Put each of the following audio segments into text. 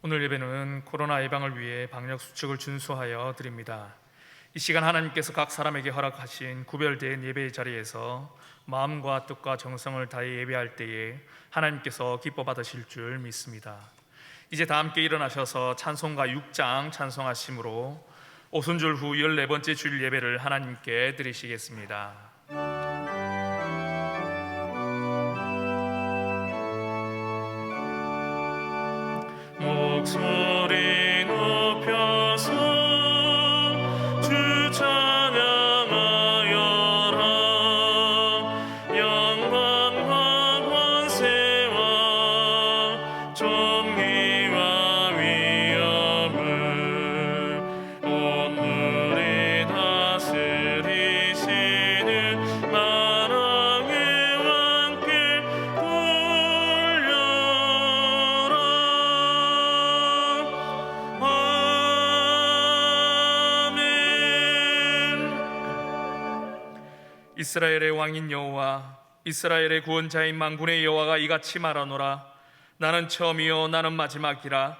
오늘 예배는 코로나 예방을 위해 방역 수칙을 준수하여 드립니다. 이 시간 하나님께서 각 사람에게 허락하신 구별된 예배의 자리에서 마음과 뜻과 정성을 다해 예배할 때에 하나님께서 기뻐 받으실 줄 믿습니다. 이제 다 함께 일어나셔서 찬송가 6장 찬송하심으로 오순절 후 14번째 주일 예배를 하나님께 드리시겠습니다. 목소리 높여서 주 찬양하여라. 영광과 권세와 존귀와 위엄을 오늘이 다스리시는 만왕의 왕께 이스라엘의 왕인 여호와, 이스라엘의 구원자인 만군의 여호와가 이같이 말하노라. 나는 처음이요 나는 마지막이라.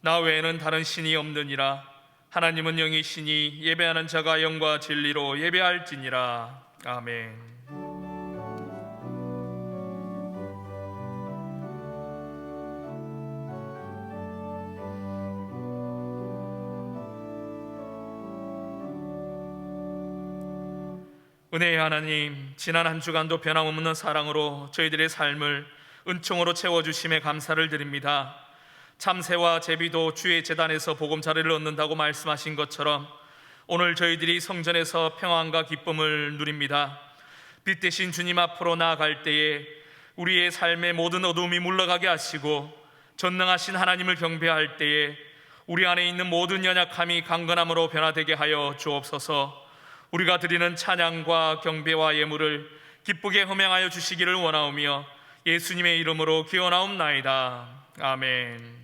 나 외에는 다른 신이 없느니라. 하나님은 영이시니 예배하는 자가 영과 진리로 예배할지니라. 아멘. 은혜의 하나님, 지난 한 주간도 변함없는 사랑으로 저희들의 삶을 은총으로 채워주심에 감사를 드립니다. 참새와 제비도 주의 제단에서 보금자리를 얻는다고 말씀하신 것처럼 오늘 저희들이 성전에서 평안과 기쁨을 누립니다. 빛 대신 주님 앞으로 나아갈 때에 우리의 삶의 모든 어두움이 물러가게 하시고 전능하신 하나님을 경배할 때에 우리 안에 있는 모든 연약함이 강건함으로 변화되게 하여 주옵소서. 우리가 드리는 찬양과 경배와 예물을 기쁘게 흠양하여 주시기를 원하오며 예수님의 이름으로 기원하옵나이다. 아멘.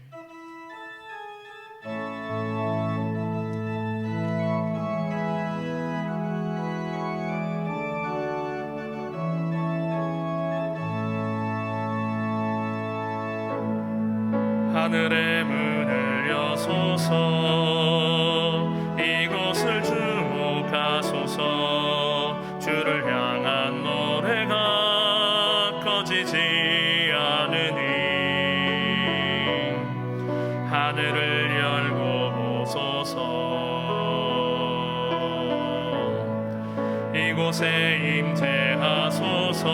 하늘의 문을 여소서, 이곳을 주목하소서. 주를 향한 노래가 꺼지지 않으니 하늘을 열고 보소서. 이곳에 임재하소서.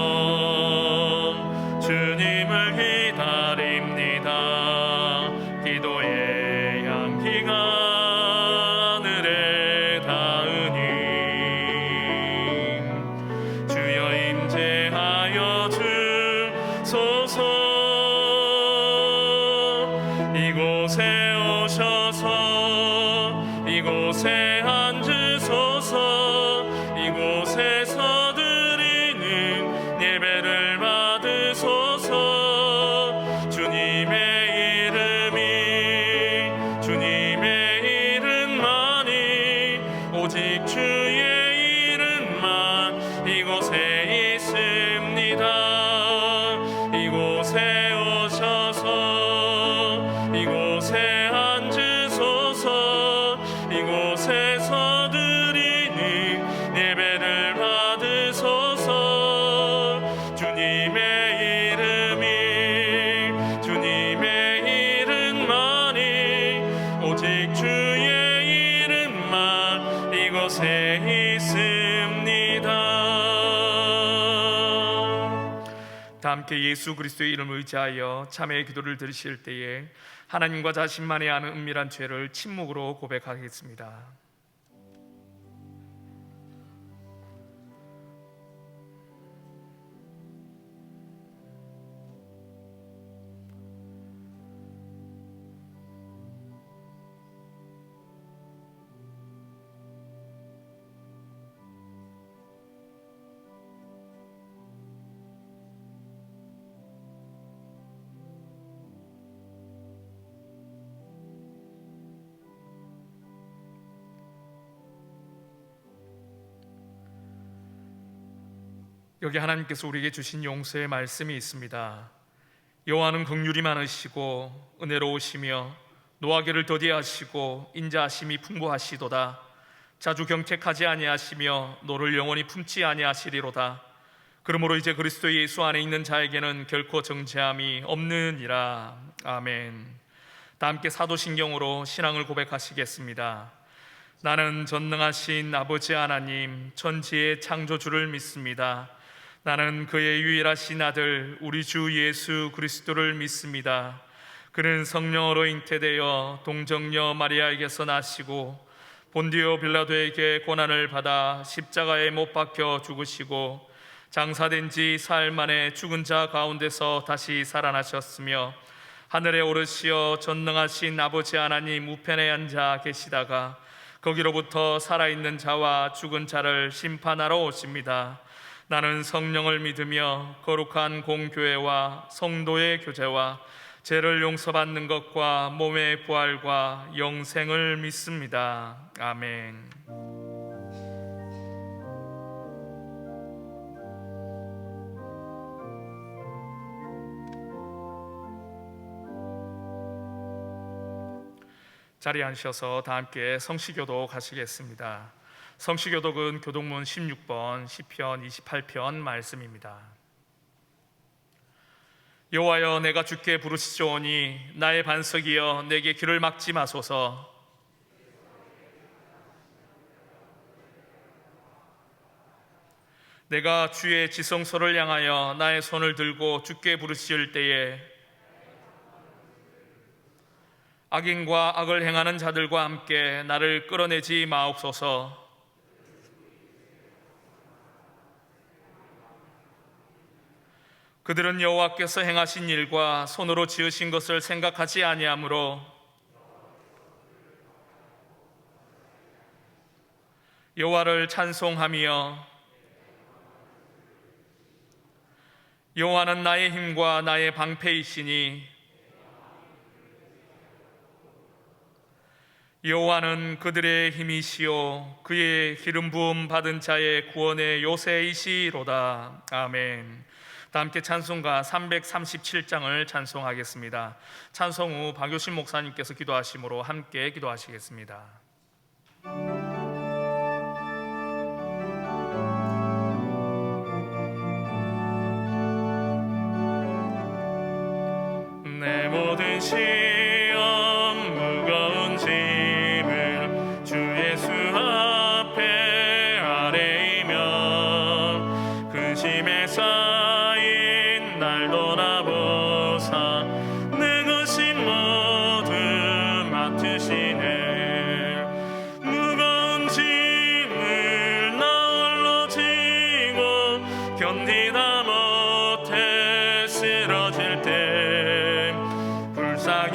주님을 기다립니다. 기도의 향기가 하늘에 닿으니 주여 임재하여 주소서. 이곳에 오셔서 이곳에 앉으소서. 이곳에서 드리는 예배를 받으소서. 주님의 이름만이 오직 주의 이름만 이곳에 있습니다. 이곳에 오셔서 이곳에 앉으소서. 이곳에서 드리는 예배를 받으소서. 주님의 이름만이 오직 주의 이름만 이곳에 있습니다. 다 함께 예수 그리스도의 이름을 의지하여 참회의 기도를 드리실 때에 하나님과 자신만이 아는 은밀한 죄를 침묵으로 고백하겠습니다. 여기 하나님께서 우리에게 주신 용서의 말씀이 있습니다. 여호와는 긍휼이 많으시고 은혜로우시며 노하기를 더디하시고 인자하심이 풍부하시도다. 자주 경책하지 아니하시며 노를 영원히 품지 아니하시리로다. 그러므로 이제 그리스도 예수 안에 있는 자에게는 결코 정죄함이 없느니라. 아멘. 다 함께 사도신경으로 신앙을 고백하시겠습니다. 나는 전능하신 아버지 하나님 천지의 창조주를 믿습니다. 나는 그의 유일하신 아들 우리 주 예수 그리스도를 믿습니다. 그는 성령으로 잉태되어 동정녀 마리아에게서 나시고 본디오 빌라도에게 고난을 받아 십자가에 못 박혀 죽으시고 장사된 지 사흘 만에 죽은 자 가운데서 다시 살아나셨으며 하늘에 오르시어 전능하신 아버지 하나님 우편에 앉아 계시다가 거기로부터 살아있는 자와 죽은 자를 심판하러 오십니다. 나는 성령을 믿으며 거룩한 공교회와 성도의 교제와 죄를 용서받는 것과 몸의 부활과 영생을 믿습니다. 아멘. 자리에 앉으셔서 다 함께 성시교독 하시겠습니다. 성시교독은 교독문 16번 시편 28편 말씀입니다. 여호와여, 내가 주께 부르시오니 나의 반석이여 내게 길을 막지 마소서. 내가 주의 지성소를 향하여 나의 손을 들고 주께 부르실 때에 악인과 악을 행하는 자들과 함께 나를 끌어내지 마옵소서. 그들은 여호와께서 행하신 일과 손으로 지으신 것을 생각하지 아니하므로 여호와를 찬송하며 여호와는 나의 힘과 나의 방패이시니 여호와는 그들의 힘이시요 그의 기름 부음 받은 자의 구원의 요새이시로다. 아멘. 다 함께 찬송가 337장을 찬송하겠습니다. 찬송 후 박효신 목사님께서 기도하심으로 함께 기도하시겠습니다. 내 모든 시험 무거운 짐을 주 예수 앞에 아뢰이며 근심에 쌓인 날 돌아보사 내 근심 모두 맡으시네. 무거운 짐을 나 홀로 지고 견디다 못해 쓰러질 때 불쌍히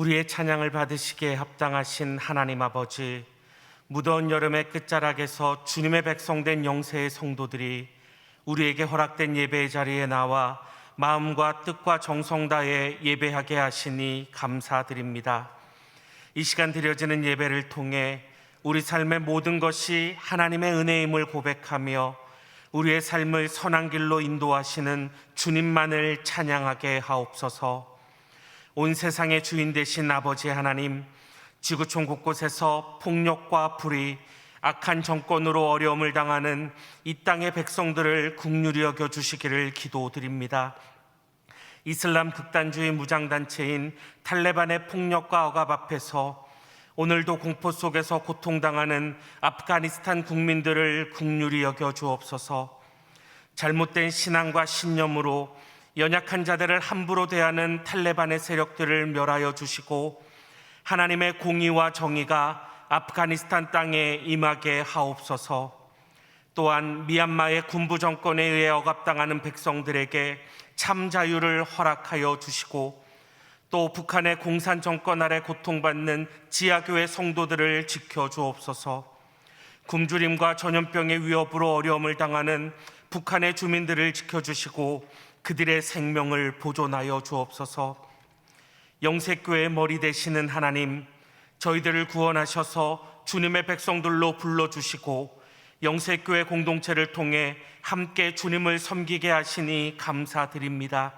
우리의 찬양을 받으시기에 합당하신 하나님 아버지, 무더운 여름의 끝자락에서 주님의 백성된 영세의 성도들이 우리에게 허락된 예배의 자리에 나와 마음과 뜻과 정성 다해 예배하게 하시니 감사드립니다. 이 시간 드려지는 예배를 통해 우리 삶의 모든 것이 하나님의 은혜임을 고백하며 우리의 삶을 선한 길로 인도하시는 주님만을 찬양하게 하옵소서. 온 세상의 주인 되신 아버지 하나님, 지구촌 곳곳에서 폭력과 불의, 악한 정권으로 어려움을 당하는 이 땅의 백성들을 긍휼히 여겨 주시기를 기도드립니다. 이슬람 극단주의 무장단체인 탈레반의 폭력과 억압 앞에서 오늘도 공포 속에서 고통당하는 아프가니스탄 국민들을 긍휼히 여겨 주옵소서. 잘못된 신앙과 신념으로 연약한 자들을 함부로 대하는 탈레반의 세력들을 멸하여 주시고 하나님의 공의와 정의가 아프가니스탄 땅에 임하게 하옵소서. 또한 미얀마의 군부 정권에 의해 억압당하는 백성들에게 참 자유를 허락하여 주시고 또 북한의 공산 정권 아래 고통받는 지하교회 성도들을 지켜주옵소서. 굶주림과 전염병의 위협으로 어려움을 당하는 북한의 주민들을 지켜주시고 그들의 생명을 보존하여 주옵소서. 영세교회의 머리 되시는 하나님, 저희들을 구원하셔서 주님의 백성들로 불러주시고 영세교회 공동체를 통해 함께 주님을 섬기게 하시니 감사드립니다.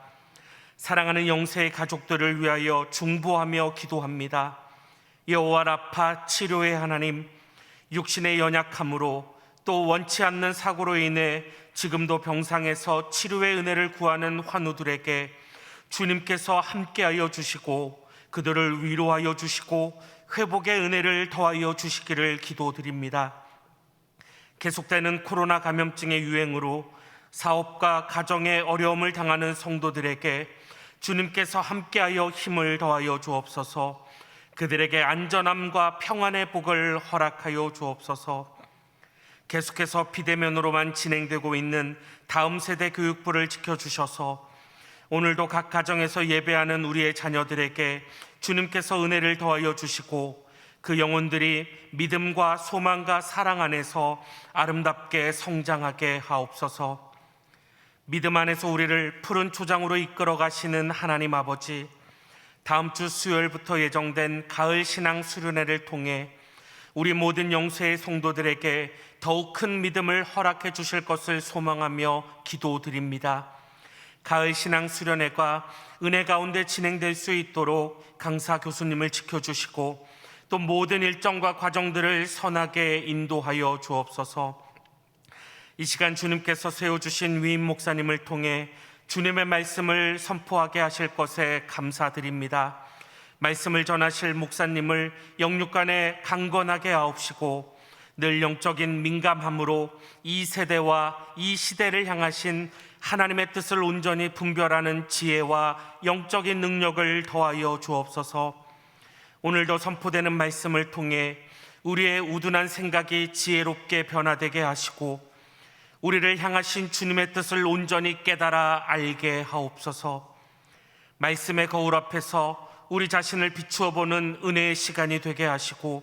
사랑하는 영세의 가족들을 위하여 중보하며 기도합니다. 여호와 라파 치료의 하나님, 육신의 연약함으로 또 원치 않는 사고로 인해 지금도 병상에서 치료의 은혜를 구하는 환우들에게 주님께서 함께하여 주시고 그들을 위로하여 주시고 회복의 은혜를 더하여 주시기를 기도드립니다. 계속되는 코로나 감염증의 유행으로 사업과 가정의 어려움을 당하는 성도들에게 주님께서 함께하여 힘을 더하여 주옵소서. 그들에게 안전함과 평안의 복을 허락하여 주옵소서. 계속해서 비대면으로만 진행되고 있는 다음 세대 교육부를 지켜주셔서 오늘도 각 가정에서 예배하는 우리의 자녀들에게 주님께서 은혜를 더하여 주시고 그 영혼들이 믿음과 소망과 사랑 안에서 아름답게 성장하게 하옵소서. 믿음 안에서 우리를 푸른 초장으로 이끌어 가시는 하나님 아버지, 다음 주 수요일부터 예정된 가을 신앙 수련회를 통해 우리 모든 영세의 성도들에게 더욱 큰 믿음을 허락해 주실 것을 소망하며 기도드립니다. 가을 신앙 수련회가 은혜 가운데 진행될 수 있도록 강사 교수님을 지켜주시고 또 모든 일정과 과정들을 선하게 인도하여 주옵소서. 이 시간 주님께서 세워주신 위임 목사님을 통해 주님의 말씀을 선포하게 하실 것에 감사드립니다. 말씀을 전하실 목사님을 영육간에 강건하게 하옵시고 늘 영적인 민감함으로 이 세대와 이 시대를 향하신 하나님의 뜻을 온전히 분별하는 지혜와 영적인 능력을 더하여 주옵소서. 오늘도 선포되는 말씀을 통해 우리의 우둔한 생각이 지혜롭게 변화되게 하시고 우리를 향하신 주님의 뜻을 온전히 깨달아 알게 하옵소서. 말씀의 거울 앞에서 우리 자신을 비추어 보는 은혜의 시간이 되게 하시고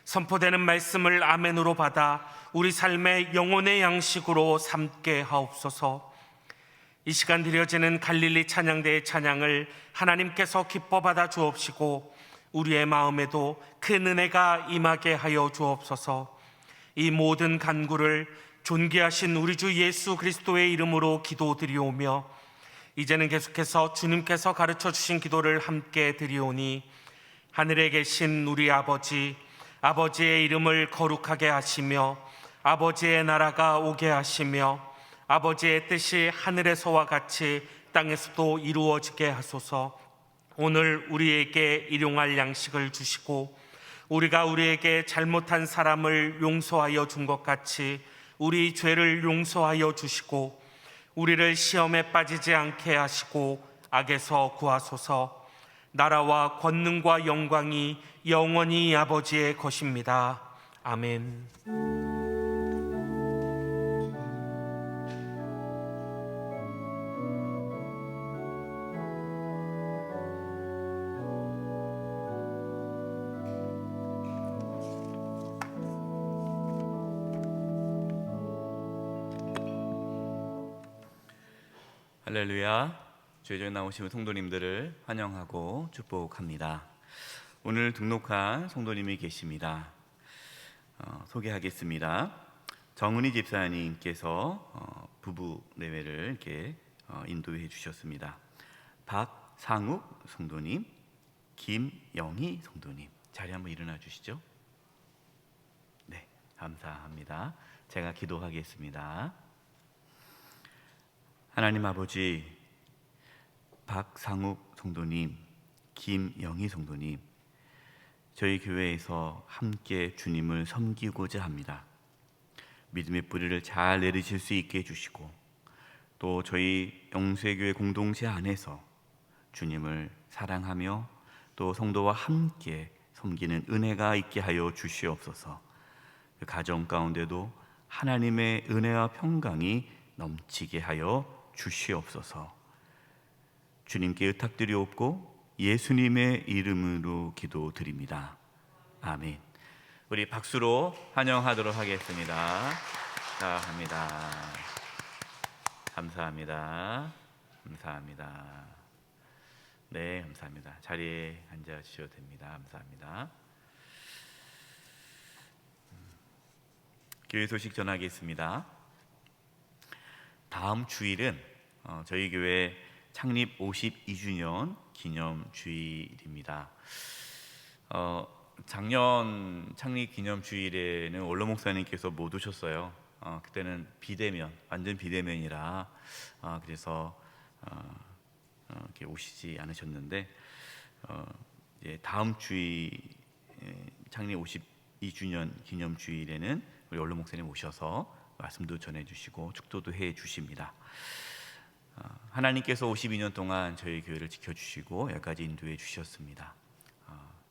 선포되는 말씀을 아멘으로 받아 우리 삶의 영혼의 양식으로 삼게 하옵소서. 이 시간 드려지는 갈릴리 찬양대의 찬양을 하나님께서 기뻐 받아 주옵시고 우리의 마음에도 큰 은혜가 임하게 하여 주옵소서. 이 모든 간구를 존귀하신 우리 주 예수 그리스도의 이름으로 기도드리오며 이제는 계속해서 주님께서 가르쳐 주신 기도를 함께 드리오니 하늘에 계신 우리 아버지, 아버지의 이름을 거룩하게 하시며 아버지의 나라가 오게 하시며 아버지의 뜻이 하늘에서와 같이 땅에서도 이루어지게 하소서. 오늘 우리에게 일용할 양식을 주시고 우리가 우리에게 잘못한 사람을 용서하여 준 것 같이 우리 죄를 용서하여 주시고 우리를 시험에 빠지지 않게 하시고 악에서 구하소서. 나라와 권능과 영광이 영원히 아버지의 것입니다. 아멘. 할렐루야. 주의 나오신 성도님들을 환영하고 축복합니다. 오늘 등록한 성도님이 계십니다. 소개하겠습니다. 정은희 집사님께서 부부 내외를 이렇게 인도해 주셨습니다. 박상욱 성도님, 김영희 성도님, 자리 한번 일어나 주시죠. 네, 감사합니다. 제가 기도하겠습니다. 하나님 아버지, 박상욱 성도님, 김영희 성도님, 저희 교회에서 함께 주님을 섬기고자 합니다. 믿음의 뿌리를 잘 내리실 수 있게 해주시고, 또 저희 영수의교회 공동체 안에서 주님을 사랑하며 또 성도와 함께 섬기는 은혜가 있게 하여 주시옵소서. 그 가정 가운데도 하나님의 은혜와 평강이 넘치게 하여 주시옵소서. 주님께 의탁드리옵고 예수님의 이름으로 기도드립니다. 아멘. 우리 박수로 환영하도록 하겠습니다. 감사합니다. 감사합니다. 감사합니다. 네, 감사합니다. 자리에 앉아 주셔도 됩니다. 감사합니다. 교회 소식 전하겠습니다. 다음 주일은 저희 교회 창립 52주년 기념 주일입니다. 작년 창립 기념 주일에는 원로 목사님께서 못 오셨어요. 그때는 비대면, 완전 비대면이라 그래서 이렇게 오시지 않으셨는데 이제 다음 주일 창립 52주년 기념 주일에는 우리 원로 목사님 오셔서 말씀도 전해주시고 축도도 해주십니다. 하나님께서 52년 동안 저희 교회를 지켜주시고 여기까지 인도해 주셨습니다.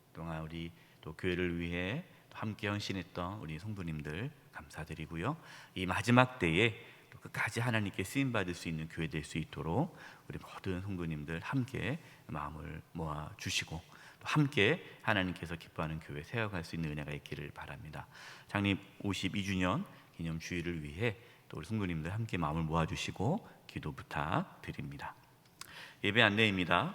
그동안 우리 또 교회를 위해 함께 헌신했던 우리 성도님들 감사드리고요. 이 마지막 때에 또 끝까지 하나님께 쓰임 받을 수 있는 교회 될 수 있도록 우리 모든 성도님들 함께 마음을 모아 주시고 또 함께 하나님께서 기뻐하는 교회 세워갈 수 있는 은혜가 있기를 바랍니다. 창립 52주년 기념 주일을 위해 또 우리 성도님들 함께 마음을 모아주시고 기도 부탁드립니다. 예배 안내입니다.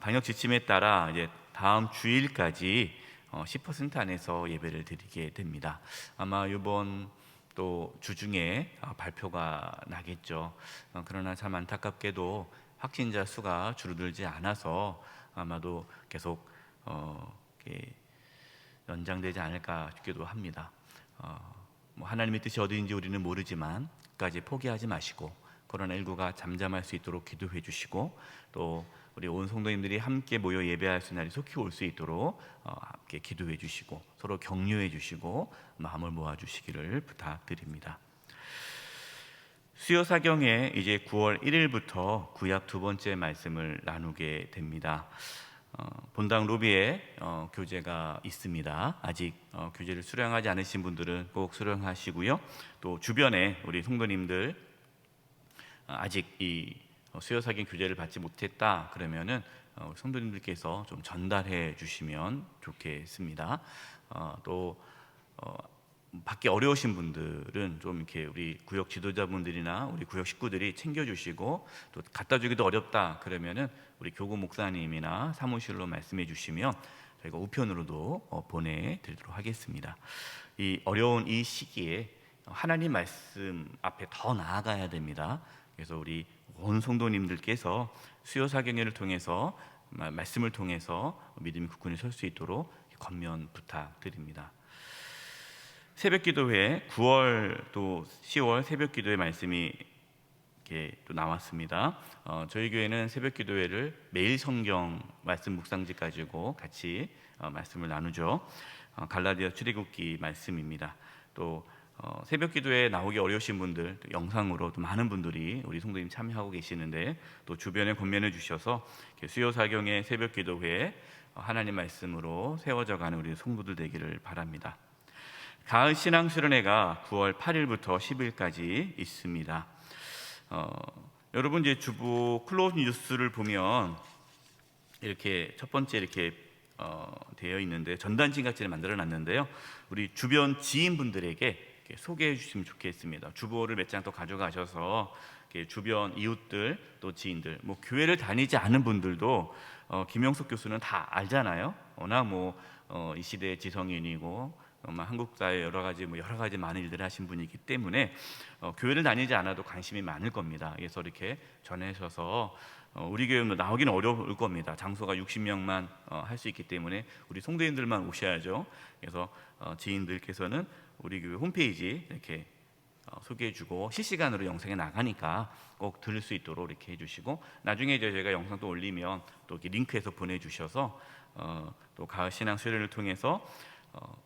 방역 지침에 따라 이제 다음 주일까지 10% 안에서 예배를 드리게 됩니다. 아마 이번 또 주중에 발표가 나겠죠. 그러나 참 안타깝게도 확진자 수가 줄어들지 않아서 아마도 계속 연장되지 않을까 싶기도 합니다. 하나님의 뜻이 어디인지 우리는 모르지만 끝까지 포기하지 마시고 코로나19가 잠잠할 수 있도록 기도해 주시고 또 우리 온 성도님들이 함께 모여 예배할 수 있는 날이 속히 올 수 있도록 함께 기도해 주시고 서로 격려해 주시고 마음을 모아 주시기를 부탁드립니다. 수요 사경에 이제 9월 1일부터 구약 두 번째 말씀을 나누게 됩니다. 본당 로비에 교재가 있습니다. 아직 교재를 수령하지 않으신 분들은 꼭 수령하시고요. 또 주변에 우리 성도님들 아직 이 수요사경 교재를 받지 못했다 그러면은 성도님들께서 좀 전달해 주시면 좋겠습니다. 또 받기 어려우신 분들은 좀 이렇게 우리 구역 지도자분들이나 우리 구역 식구들이 챙겨주시고 또 갖다 주기도 어렵다 그러면은 우리 교구 목사님이나 사무실로 말씀해 주시면 저희가 우편으로도 보내드리도록 하겠습니다. 이 어려운 이 시기에 하나님 말씀 앞에 더 나아가야 됩니다. 그래서 우리 온 성도님들께서 수요 사경회를 통해서 말씀을 통해서 믿음의 국군이 설 수 있도록 권면 부탁드립니다. 새벽기도회 9월 또 10월 새벽기도회 말씀이 이렇게 또 나왔습니다. 저희 교회는 새벽기도회를 매일 성경 말씀 묵상지 가지고 같이 말씀을 나누죠. 갈라디아 출애굽기 말씀입니다. 또 새벽기도에 나오기 어려우신 분들 또 영상으로 또 많은 분들이 우리 성도님 참여하고 계시는데 또 주변에 권면해 주셔서 수요사경의 새벽기도회에 하나님 말씀으로 세워져가는 우리 성도들 되기를 바랍니다. 가을 신앙 수련회가 9월 8일부터 10일까지 있습니다. 여러분 이제 주보 클로즈 뉴스를 보면 이렇게 첫 번째 이렇게 되어 있는데 전단지 같이 만들어 놨는데요. 우리 주변 지인분들에게 소개해 주시면 좋겠습니다. 주보를 몇 장 또 가져가셔서 이렇게 주변 이웃들 또 지인들, 뭐 교회를 다니지 않은 분들도 김영석 교수는 다 알잖아요. 워낙 이 시대의 지성인이고 한국 사회 여러 가지 많은 일들을 하신 분이기 때문에 교회를 다니지 않아도 관심이 많을 겁니다. 그래서 이렇게 전해셔서 우리 교회 나오기는 어려울 겁니다. 장소가 60명만 할 수 있기 때문에 우리 성도님들만 오셔야죠. 그래서 지인들께서는 우리 교회 홈페이지 이렇게 소개해주고 실시간으로 영상에 나가니까 꼭 들을 수 있도록 이렇게 해주시고, 나중에 저희가 영상 또 올리면 또 이렇게 링크해서 보내주셔서 또 가을 신앙 수련을 통해서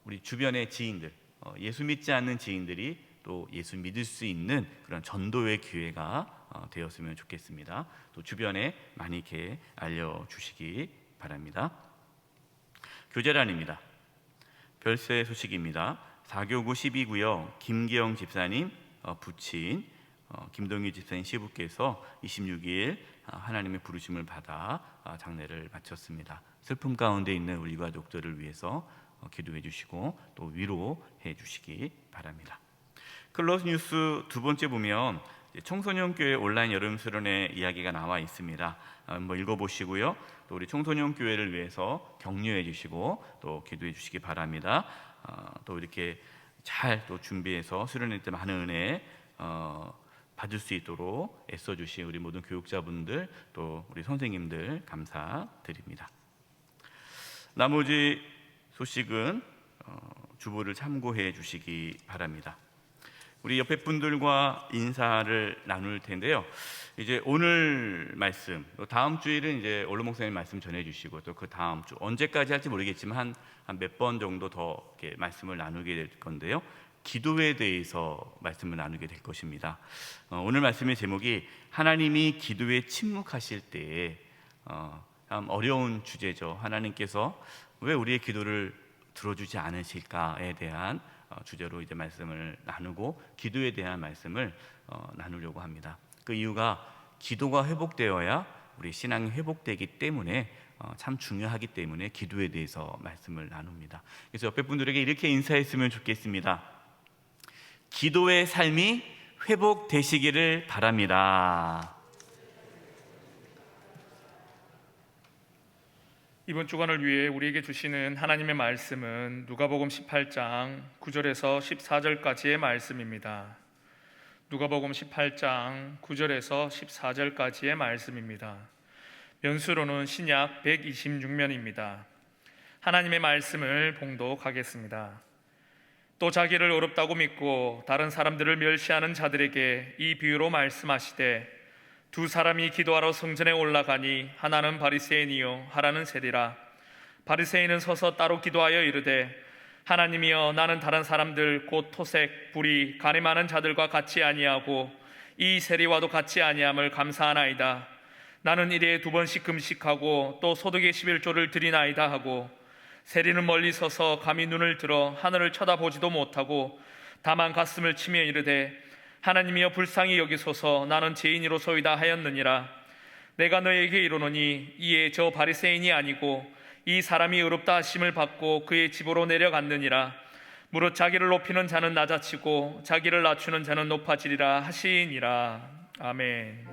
우리 주변의 지인들, 예수 믿지 않는 지인들이 또 예수 믿을 수 있는 그런 전도의 기회가 되었으면 좋겠습니다. 또 주변에 많이 이렇게 알려주시기 바랍니다. 교제란입니다. 별세 소식입니다. 4교구 12구역 김기영 집사님 부친 김동희 집사님 시부께서 26일 하나님의 부르심을 받아 장례를 마쳤습니다. 슬픔 가운데 있는 우리 가족들을 위해서 기도해 주시고 또 위로해 주시기 바랍니다. 클로스 뉴스 두 번째 보면 청소년 교회 온라인 여름 수련회 이야기가 나와 있습니다. 한번 읽어보시고요. 또 우리 청소년 교회를 위해서 격려해 주시고 또 기도해 주시기 바랍니다. 또 이렇게 잘 또 준비해서 수련회 때 많은 은혜 받을 수 있도록 애써주신 우리 모든 교육자분들 또 우리 선생님들 감사드립니다. 나머지 소식은 주보를 참고해 주시기 바랍니다. 우리 옆에 분들과 인사를 나눌 텐데요. 이제 오늘 말씀, 다음 주일은 이제 올로 목사님 말씀 전해주시고 또 그 다음 주 언제까지 할지 모르겠지만 한 몇 번 정도 더 이렇게 말씀을 나누게 될 건데요. 기도에 대해서 말씀을 나누게 될 것입니다. 오늘 말씀의 제목이 하나님이 기도에 침묵하실 때에 참 어려운 주제죠. 하나님께서 왜 우리의 기도를 들어주지 않으실까에 대한 주제로 이제 말씀을 나누고 기도에 대한 말씀을 나누려고 합니다. 그 이유가 기도가 회복되어야 우리 신앙이 회복되기 때문에 참 중요하기 때문에 기도에 대해서 말씀을 나눕니다. 그래서 옆에 분들에게 이렇게 인사했으면 좋겠습니다. 기도의 삶이 회복되시기를 바랍니다. 이번 주간을 위해 우리에게 주시는 하나님의 말씀은 누가복음 18장 9절에서 14절까지의 말씀입니다. 누가복음 18장 9절에서 14절까지의 말씀입니다. 면수로는 신약 126면입니다. 하나님의 말씀을 봉독하겠습니다. 또 자기를 어렵다고 믿고 다른 사람들을 멸시하는 자들에게 이 비유로 말씀하시되 두 사람이 기도하러 성전에 올라가니 하나는 바리새인이요 하나는 세리라. 바리새인은 서서 따로 기도하여 이르되 하나님이여 나는 다른 사람들 곧 토색, 불의, 간이 많은 자들과 같이 아니하고 이 세리와도 같이 아니함을 감사하나이다. 나는 일에 2번씩 금식하고 또 소득의 11조를 드리나이다 하고, 세리는 멀리 서서 감히 눈을 들어 하늘을 쳐다보지도 못하고 다만 가슴을 치며 이르되 하나님이여 불쌍히 여기소서 나는 죄인이로소이다 하였느니라. 내가 너에게 이르노니 이에 저 바리새인이 아니고 이 사람이 의롭다 하심을 받고 그의 집으로 내려갔느니라. 무릇 자기를 높이는 자는 낮아지고 자기를 낮추는 자는 높아지리라 하시니라. 아멘.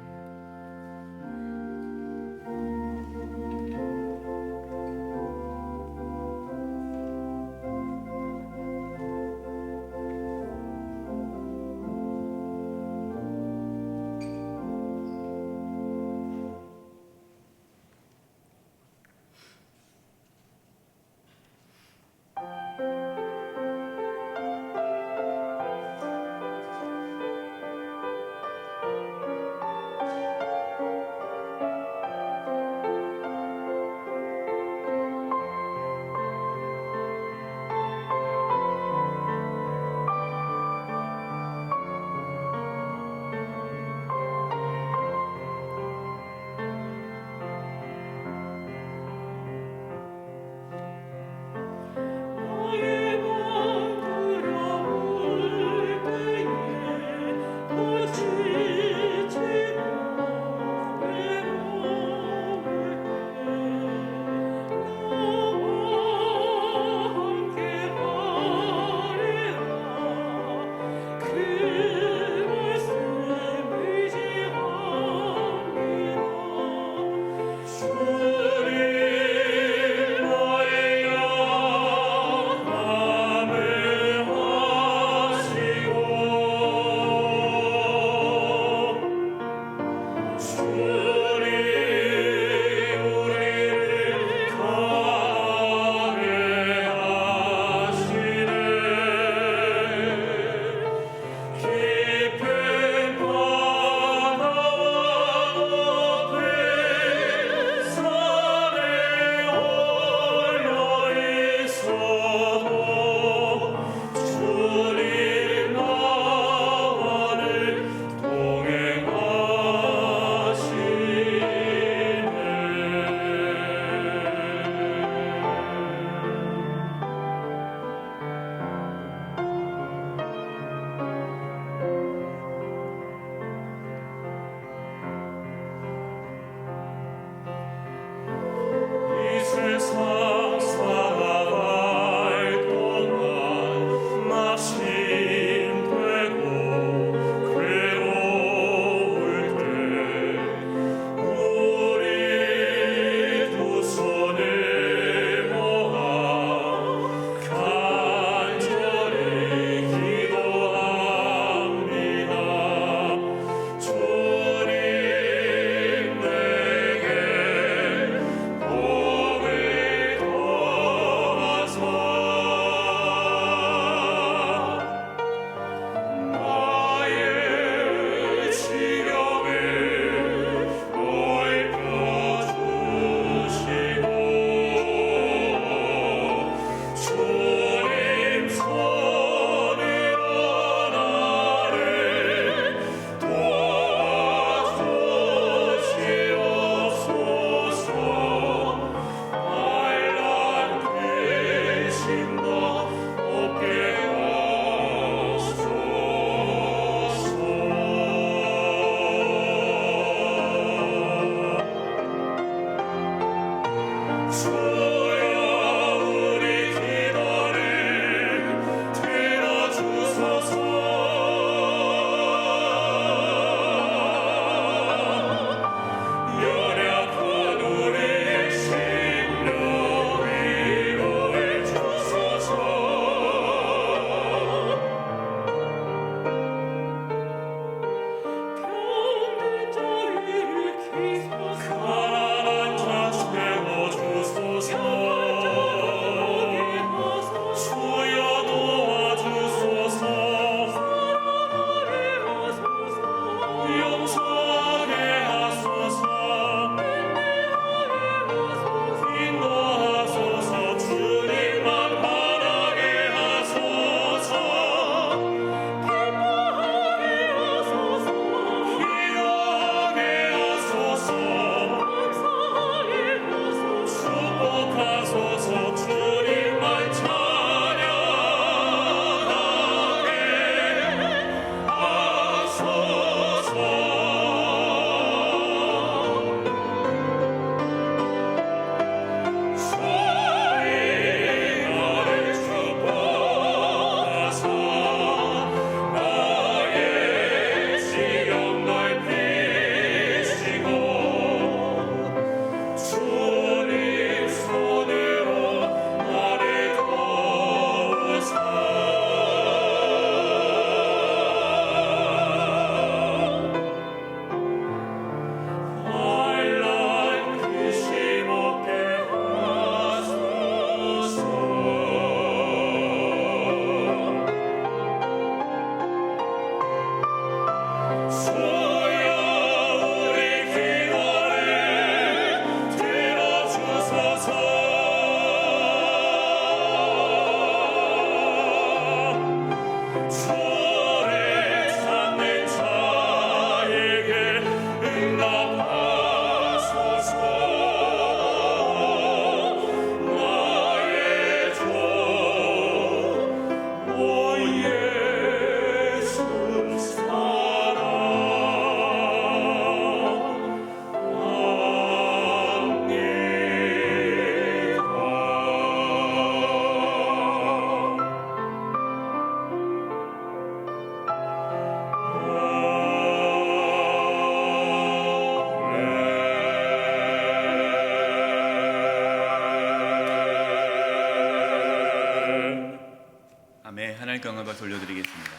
기도하겠습니다.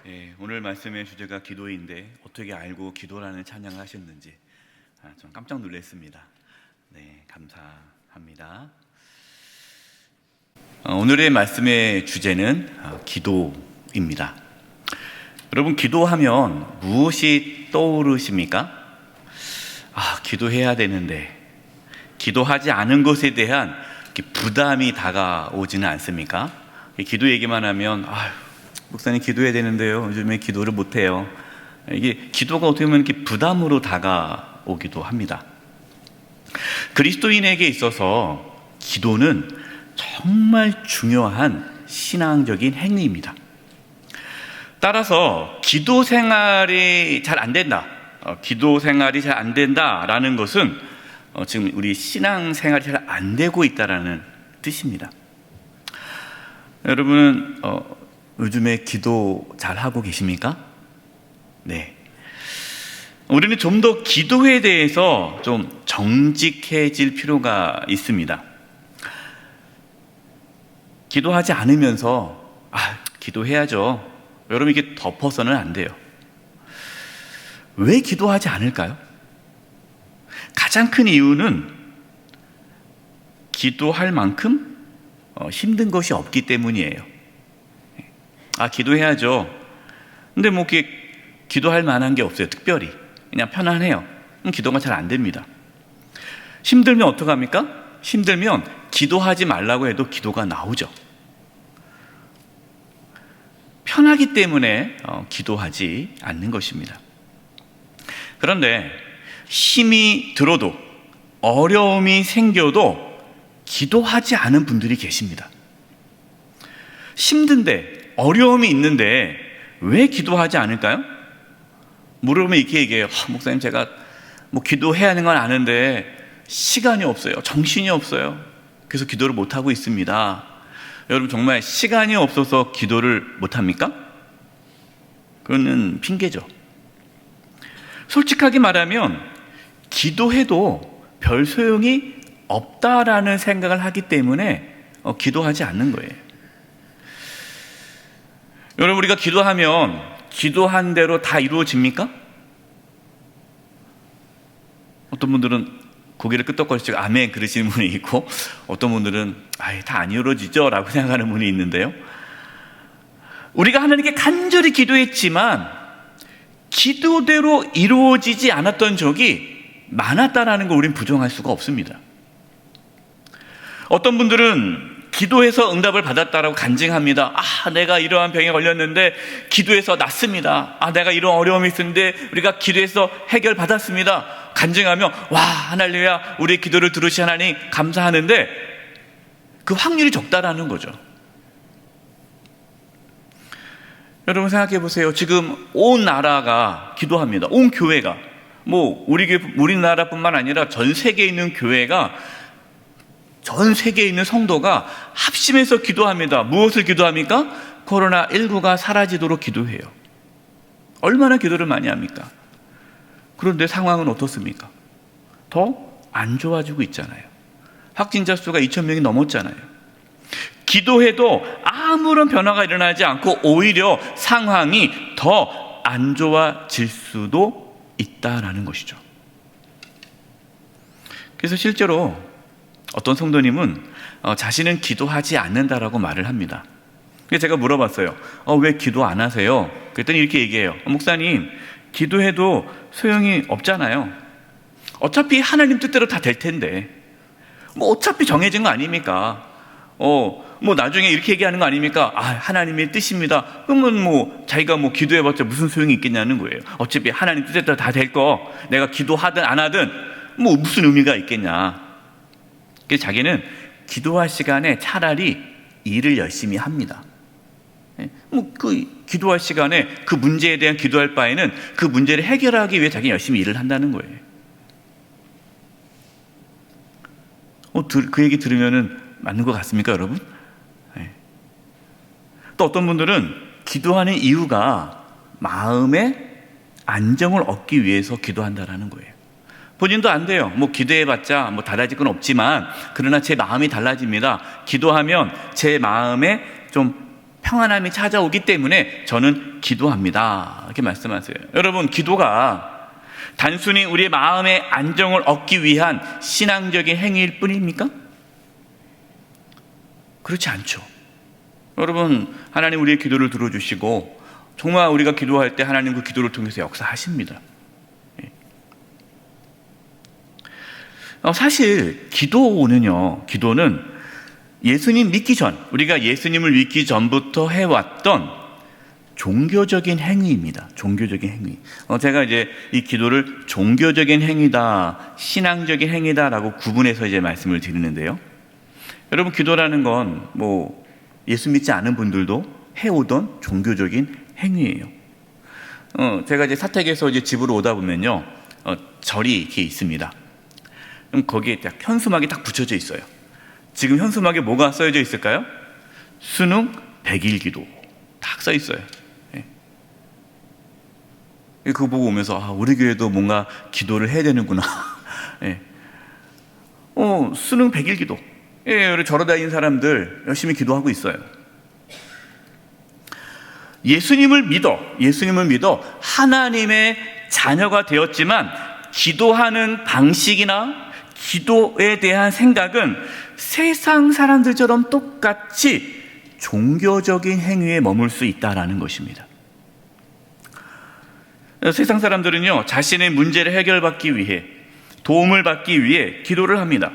예, 오늘 말씀의 주제가 기도인데 어떻게 알고 기도라는 찬양을 하셨는지 좀 깜짝 놀랐습니다. 네, 감사합니다. 오늘의 말씀의 주제는 기도입니다. 여러분, 기도하면 무엇이 떠오르십니까? 기도해야 되는데, 기도하지 않은 것에 대한 부담이 다가오지는 않습니까? 기도 얘기만 하면 목사님 기도해야 되는데요, 요즘에 기도를 못해요. 이게 기도가 어떻게 보면 이렇게 부담으로 다가오기도 합니다. 그리스도인에게 있어서 기도는 정말 중요한 신앙적인 행위입니다. 따라서 기도 생활이 잘 안 된다, 기도 생활이 잘 안 된다라는 것은 지금 우리 신앙 생활이 잘 안 되고 있다라는 뜻입니다. 여러분, 요즘에 기도 잘 하고 계십니까? 네. 우리는 좀 더 기도에 대해서 좀 정직해질 필요가 있습니다. 기도하지 않으면서 기도해야죠, 여러분, 이게 덮어서는 안 돼요. 왜 기도하지 않을까요? 가장 큰 이유는 기도할 만큼 힘든 것이 없기 때문이에요. 기도해야죠. 근데 뭐 기도할 만한 게 없어요. 특별히 그냥 편안해요. 기도가 잘 안 됩니다. 힘들면 어떡합니까? 힘들면 기도하지 말라고 해도 기도가 나오죠. 편하기 때문에 기도하지 않는 것입니다. 그런데 힘이 들어도, 어려움이 생겨도 기도하지 않은 분들이 계십니다. 힘든데, 어려움이 있는데 왜 기도하지 않을까요? 물어보면 이렇게 얘기해요. 목사님, 제가 뭐 기도해야 하는 건 아는데 시간이 없어요, 정신이 없어요, 그래서 기도를 못하고 있습니다. 여러분, 정말 시간이 없어서 기도를 못합니까? 그거는 핑계죠. 솔직하게 말하면 기도해도 별 소용이 없다라는 생각을 하기 때문에 기도하지 않는 거예요. 여러분, 우리가 기도하면 기도한 대로 다 이루어집니까? 어떤 분들은 고개를 끄덕거리시고 아멘 그러시는 분이 있고, 어떤 분들은 다 안 이루어지죠 라고 생각하는 분이 있는데요, 우리가 하나님께 간절히 기도했지만 기도대로 이루어지지 않았던 적이 많았다라는 걸 우리는 부정할 수가 없습니다. 어떤 분들은 기도해서 응답을 받았다라고 간증합니다. 내가 이러한 병에 걸렸는데 기도해서 낫습니다. 내가 이런 어려움이 있었는데 우리가 기도해서 해결받았습니다. 간증하며 할렐루야, 우리의 기도를 들으신 하나님 감사하는데 그 확률이 적다라는 거죠. 여러분, 생각해 보세요. 지금 온 나라가 기도합니다. 온 교회가, 우리나라뿐만 아니라 전 세계에 있는 교회가, 전 세계에 있는 성도가 합심해서 기도합니다. 무엇을 기도합니까? 코로나19가 사라지도록 기도해요. 얼마나 기도를 많이 합니까? 그런데 상황은 어떻습니까? 더 안 좋아지고 있잖아요. 확진자 수가 2,000명이 넘었잖아요. 기도해도 아무런 변화가 일어나지 않고 오히려 상황이 더 안 좋아질 수도 있다라는 것이죠. 그래서 실제로 어떤 성도님은 자신은 기도하지 않는다라고 말을 합니다. 그래서 제가 물어봤어요. 왜 기도 안 하세요? 그랬더니 이렇게 얘기해요. 목사님, 기도해도 소용이 없잖아요. 어차피 하나님 뜻대로 다 될 텐데, 어차피 정해진 거 아닙니까? 나중에 이렇게 얘기하는 거 아닙니까? 하나님의 뜻입니다. 그러면 자기가 기도해봤자 무슨 소용이 있겠냐는 거예요. 어차피 하나님 뜻대로 다 될 거, 내가 기도하든 안 하든 무슨 의미가 있겠냐. 그래서 자기는 기도할 시간에 차라리 일을 열심히 합니다. 그 기도할 시간에 그 문제에 대한 기도할 바에는 그 문제를 해결하기 위해 자기는 열심히 일을 한다는 거예요. 그 얘기 들으면은 맞는 것 같습니까, 여러분? 또 어떤 분들은 기도하는 이유가 마음의 안정을 얻기 위해서 기도한다라는 거예요. 본인도 안 돼요. 뭐 기도해봤자 뭐 달라질 건 없지만 그러나 제 마음이 달라집니다. 기도하면 제 마음에 좀 평안함이 찾아오기 때문에 저는 기도합니다. 이렇게 말씀하세요. 여러분, 기도가 단순히 우리의 마음의 안정을 얻기 위한 신앙적인 행위일 뿐입니까? 그렇지 않죠. 여러분, 하나님 우리의 기도를 들어주시고 정말 우리가 기도할 때 하나님 그 기도를 통해서 역사하십니다. 사실 기도는 예수님 믿기 전, 우리가 예수님을 믿기 전부터 해왔던 종교적인 행위입니다. 종교적인 행위. 제가 이제 이 기도를 종교적인 행위다, 신앙적인 행위다라고 구분해서 이제 말씀을 드리는데요. 여러분, 기도라는 건 뭐 예수 믿지 않은 분들도 해오던 종교적인 행위예요. 제가 이제 사택에서 이제 집으로 오다 보면요, 절이 이렇게 있습니다. 그럼 거기에 딱 현수막이 딱 붙여져 있어요. 지금 현수막에 뭐가 써져 있을까요? 수능 100일 기도 딱 써 있어요. 그거 보고 오면서 우리 교회도 뭔가 기도를 해야 되는구나. 수능 100일 기도. 우리 절에 다니는 사람들 열심히 기도하고 있어요. 예수님을 믿어 하나님의 자녀가 되었지만 기도하는 방식이나 기도에 대한 생각은 세상 사람들처럼 똑같이 종교적인 행위에 머물 수 있다는 것입니다. 세상 사람들은요, 자신의 문제를 해결받기 위해, 도움을 받기 위해 기도를 합니다.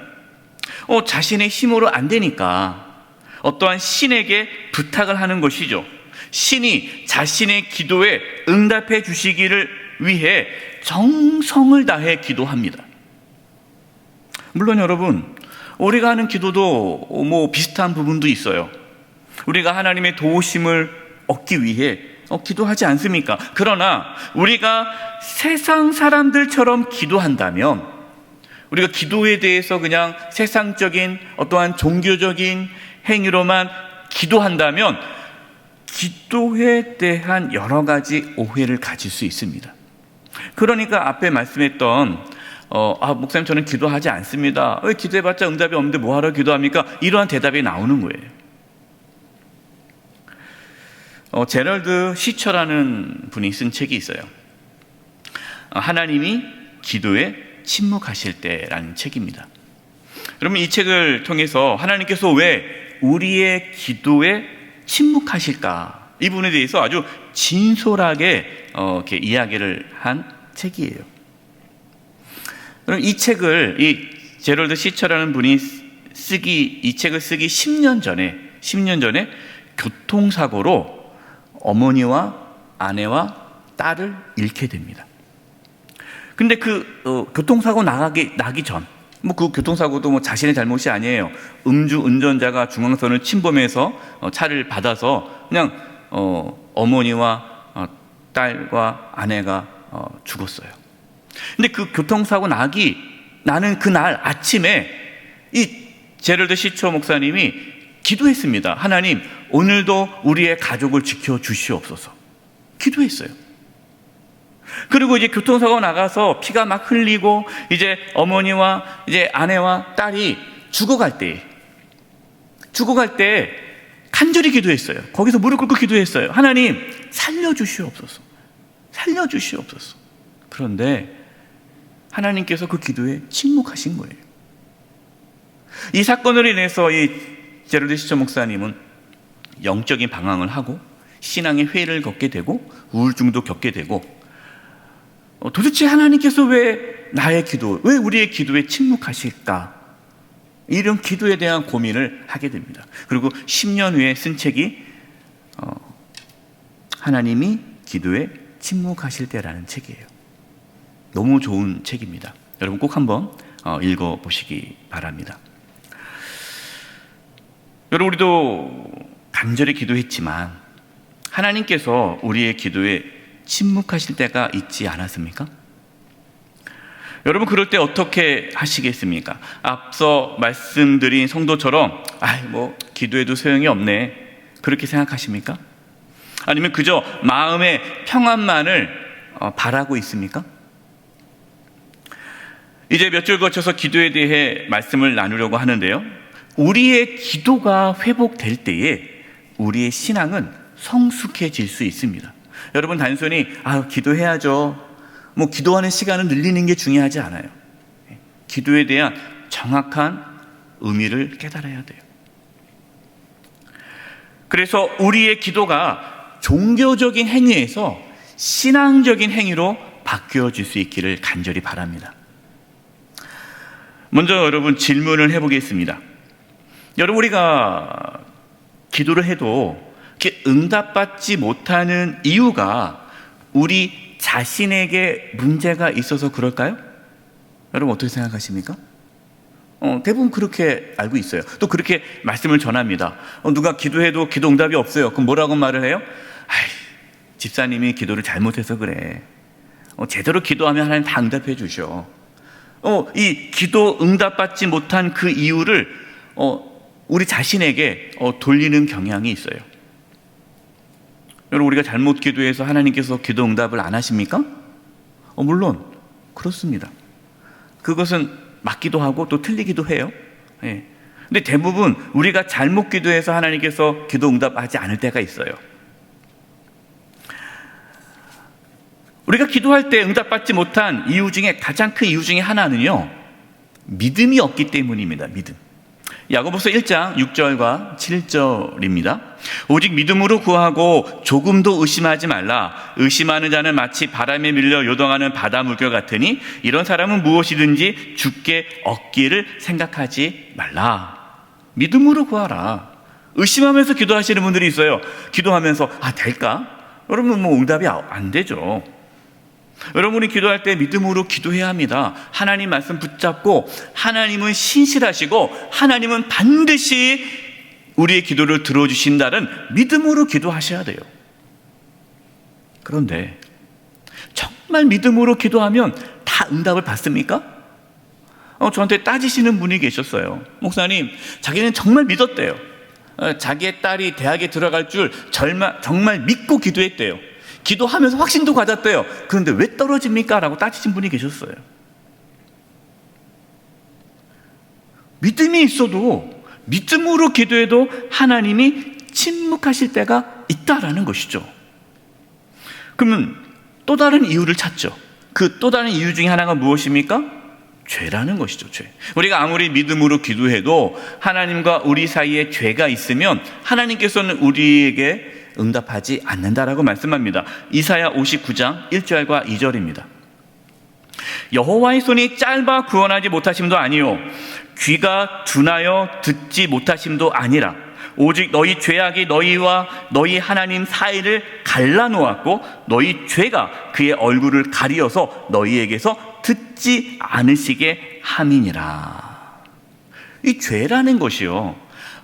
자신의 힘으로 안 되니까 어떠한 신에게 부탁을 하는 것이죠. 신이 자신의 기도에 응답해 주시기를 위해 정성을 다해 기도합니다. 물론 여러분, 우리가 하는 기도도 뭐 비슷한 부분도 있어요. 우리가 하나님의 도우심을 얻기 위해 기도하지 않습니까? 그러나 우리가 세상 사람들처럼 기도한다면, 우리가 기도에 대해서 그냥 세상적인 어떠한 종교적인 행위로만 기도한다면 기도에 대한 여러 가지 오해를 가질 수 있습니다. 그러니까 앞에 말씀했던 목사님 저는 기도하지 않습니다. 왜 기도해봤자 응답이 없는데 뭐하러 기도합니까? 이러한 대답이 나오는 거예요. 제럴드 시처라는 분이 쓴 책이 있어요. 하나님이 기도에 침묵하실 때라는 책입니다. 여러분, 이 책을 통해서 하나님께서 왜 우리의 기도에 침묵하실까? 이 부분에 대해서 아주 진솔하게 이렇게 이야기를 한 책이에요. 그럼 이 책을 이 제럴드 시처라는 분이 이 책을 쓰기 10년 전에 교통사고로 어머니와 아내와 딸을 잃게 됩니다. 근데 그 교통사고 나기 전, 그 교통사고도 자신의 잘못이 아니에요. 음주 운전자가 중앙선을 침범해서 차를 받아서 그냥 어머니와 딸과 아내가 죽었어요. 근데 그 교통사고 나는 그날 아침에 이 제럴드 시처 목사님이 기도했습니다. 하나님, 오늘도 우리의 가족을 지켜주시옵소서. 기도했어요. 그리고 이제 교통사고 나가서 피가 막 흘리고 이제 어머니와 이제 아내와 딸이 죽어갈 때 간절히 기도했어요. 거기서 무릎 꿇고 기도했어요. 하나님, 살려주시옵소서. 그런데 하나님께서 그 기도에 침묵하신 거예요. 이 사건으로 인해서 이 제럴드 시처 목사님은 영적인 방황을 하고 신앙의 회의를 겪게 되고 우울증도 겪게 되고, 도대체 하나님께서 왜 왜 우리의 기도에 침묵하실까? 이런 기도에 대한 고민을 하게 됩니다. 그리고 10년 후에 쓴 책이 하나님이 기도에 침묵하실 때라는 책이에요. 너무 좋은 책입니다. 여러분 꼭 한번 읽어보시기 바랍니다. 여러분, 우리도 간절히 기도했지만 하나님께서 우리의 기도에 침묵하실 때가 있지 않았습니까? 여러분, 그럴 때 어떻게 하시겠습니까? 앞서 말씀드린 성도처럼 기도해도 소용이 없네, 그렇게 생각하십니까? 아니면 그저 마음의 평안만을 바라고 있습니까? 이제 몇 줄 거쳐서 기도에 대해 말씀을 나누려고 하는데요. 우리의 기도가 회복될 때에 우리의 신앙은 성숙해질 수 있습니다. 여러분, 단순히 기도해야죠, 기도하는 시간을 늘리는 게 중요하지 않아요. 기도에 대한 정확한 의미를 깨달아야 돼요. 그래서 우리의 기도가 종교적인 행위에서 신앙적인 행위로 바뀌어질 수 있기를 간절히 바랍니다. 먼저 여러분, 질문을 해보겠습니다. 여러분, 우리가 기도를 해도 이렇게 응답받지 못하는 이유가 우리 자신에게 문제가 있어서 그럴까요? 여러분, 어떻게 생각하십니까? 대부분 그렇게 알고 있어요. 또 그렇게 말씀을 전합니다. 누가 기도해도 기도 응답이 없어요. 그럼 뭐라고 말을 해요? 집사님이 기도를 잘못해서 그래. 제대로 기도하면 하나님 다 응답해 주셔. 이 기도 응답받지 못한 그 이유를 우리 자신에게 돌리는 경향이 있어요. 여러분, 우리가 잘못 기도해서 하나님께서 기도 응답을 안 하십니까? 물론 그렇습니다. 그것은 맞기도 하고 또 틀리기도 해요. 근데 대부분 우리가 잘못 기도해서 하나님께서 기도 응답하지 않을 때가 있어요. 우리가 기도할 때 응답받지 못한 이유 중에 가장 큰 이유 중에 하나는요, 믿음이 없기 때문입니다. 믿음. 야고보서 1장 6절과 7절입니다. 오직 믿음으로 구하고 조금도 의심하지 말라. 의심하는 자는 마치 바람에 밀려 요동하는 바다 물결 같으니 이런 사람은 무엇이든지 주께 얻기를 생각하지 말라. 믿음으로 구하라. 의심하면서 기도하시는 분들이 있어요. 기도하면서 될까? 여러분, 응답이 안 되죠. 여러분이 기도할 때 믿음으로 기도해야 합니다. 하나님 말씀 붙잡고, 하나님은 신실하시고 하나님은 반드시 우리의 기도를 들어주신다는 믿음으로 기도하셔야 돼요. 그런데 정말 믿음으로 기도하면 다 응답을 받습니까? 저한테 따지시는 분이 계셨어요. 목사님, 자기는 정말 믿었대요. 자기의 딸이 대학에 들어갈 줄 정말 믿고 기도했대요. 기도하면서 확신도 가졌대요. 그런데 왜 떨어집니까? 라고 따지신 분이 계셨어요. 믿음이 있어도, 믿음으로 기도해도 하나님이 침묵하실 때가 있다라는 것이죠. 그러면 또 다른 이유를 찾죠. 그 또 다른 이유 중에 하나가 무엇입니까? 죄라는 것이죠. 죄. 우리가 아무리 믿음으로 기도해도 하나님과 우리 사이에 죄가 있으면 하나님께서는 우리에게 응답하지 않는다라고 말씀합니다. 이사야 59장 1절과 2절입니다. 여호와의 손이 짧아 구원하지 못하심도 아니요 귀가 둔하여 듣지 못하심도 아니라 오직 너희 죄악이 너희와 너희 하나님 사이를 갈라놓았고 너희 죄가 그의 얼굴을 가리어서 너희에게서 듣지 않으시게 함이니라. 이 죄라는 것이요,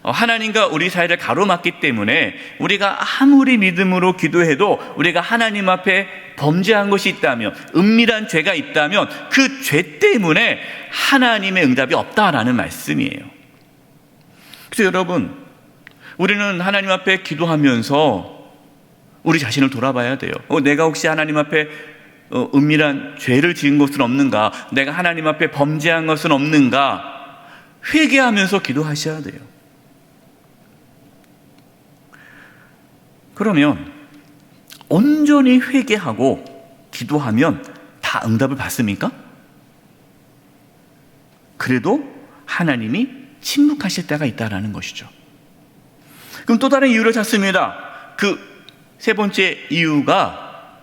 하나님과 우리 사이를 가로막기 때문에 우리가 아무리 믿음으로 기도해도 우리가 하나님 앞에 범죄한 것이 있다면, 은밀한 죄가 있다면 그 죄 때문에 하나님의 응답이 없다라는 말씀이에요. 그래서 여러분, 우리는 하나님 앞에 기도하면서 우리 자신을 돌아봐야 돼요. 내가 혹시 하나님 앞에 은밀한 죄를 지은 것은 없는가? 내가 하나님 앞에 범죄한 것은 없는가? 회개하면서 기도하셔야 돼요. 그러면 온전히 회개하고 기도하면 다 응답을 받습니까? 그래도 하나님이 침묵하실 때가 있다는 것이죠. 그럼 또 다른 이유를 찾습니다. 그 세 번째 이유가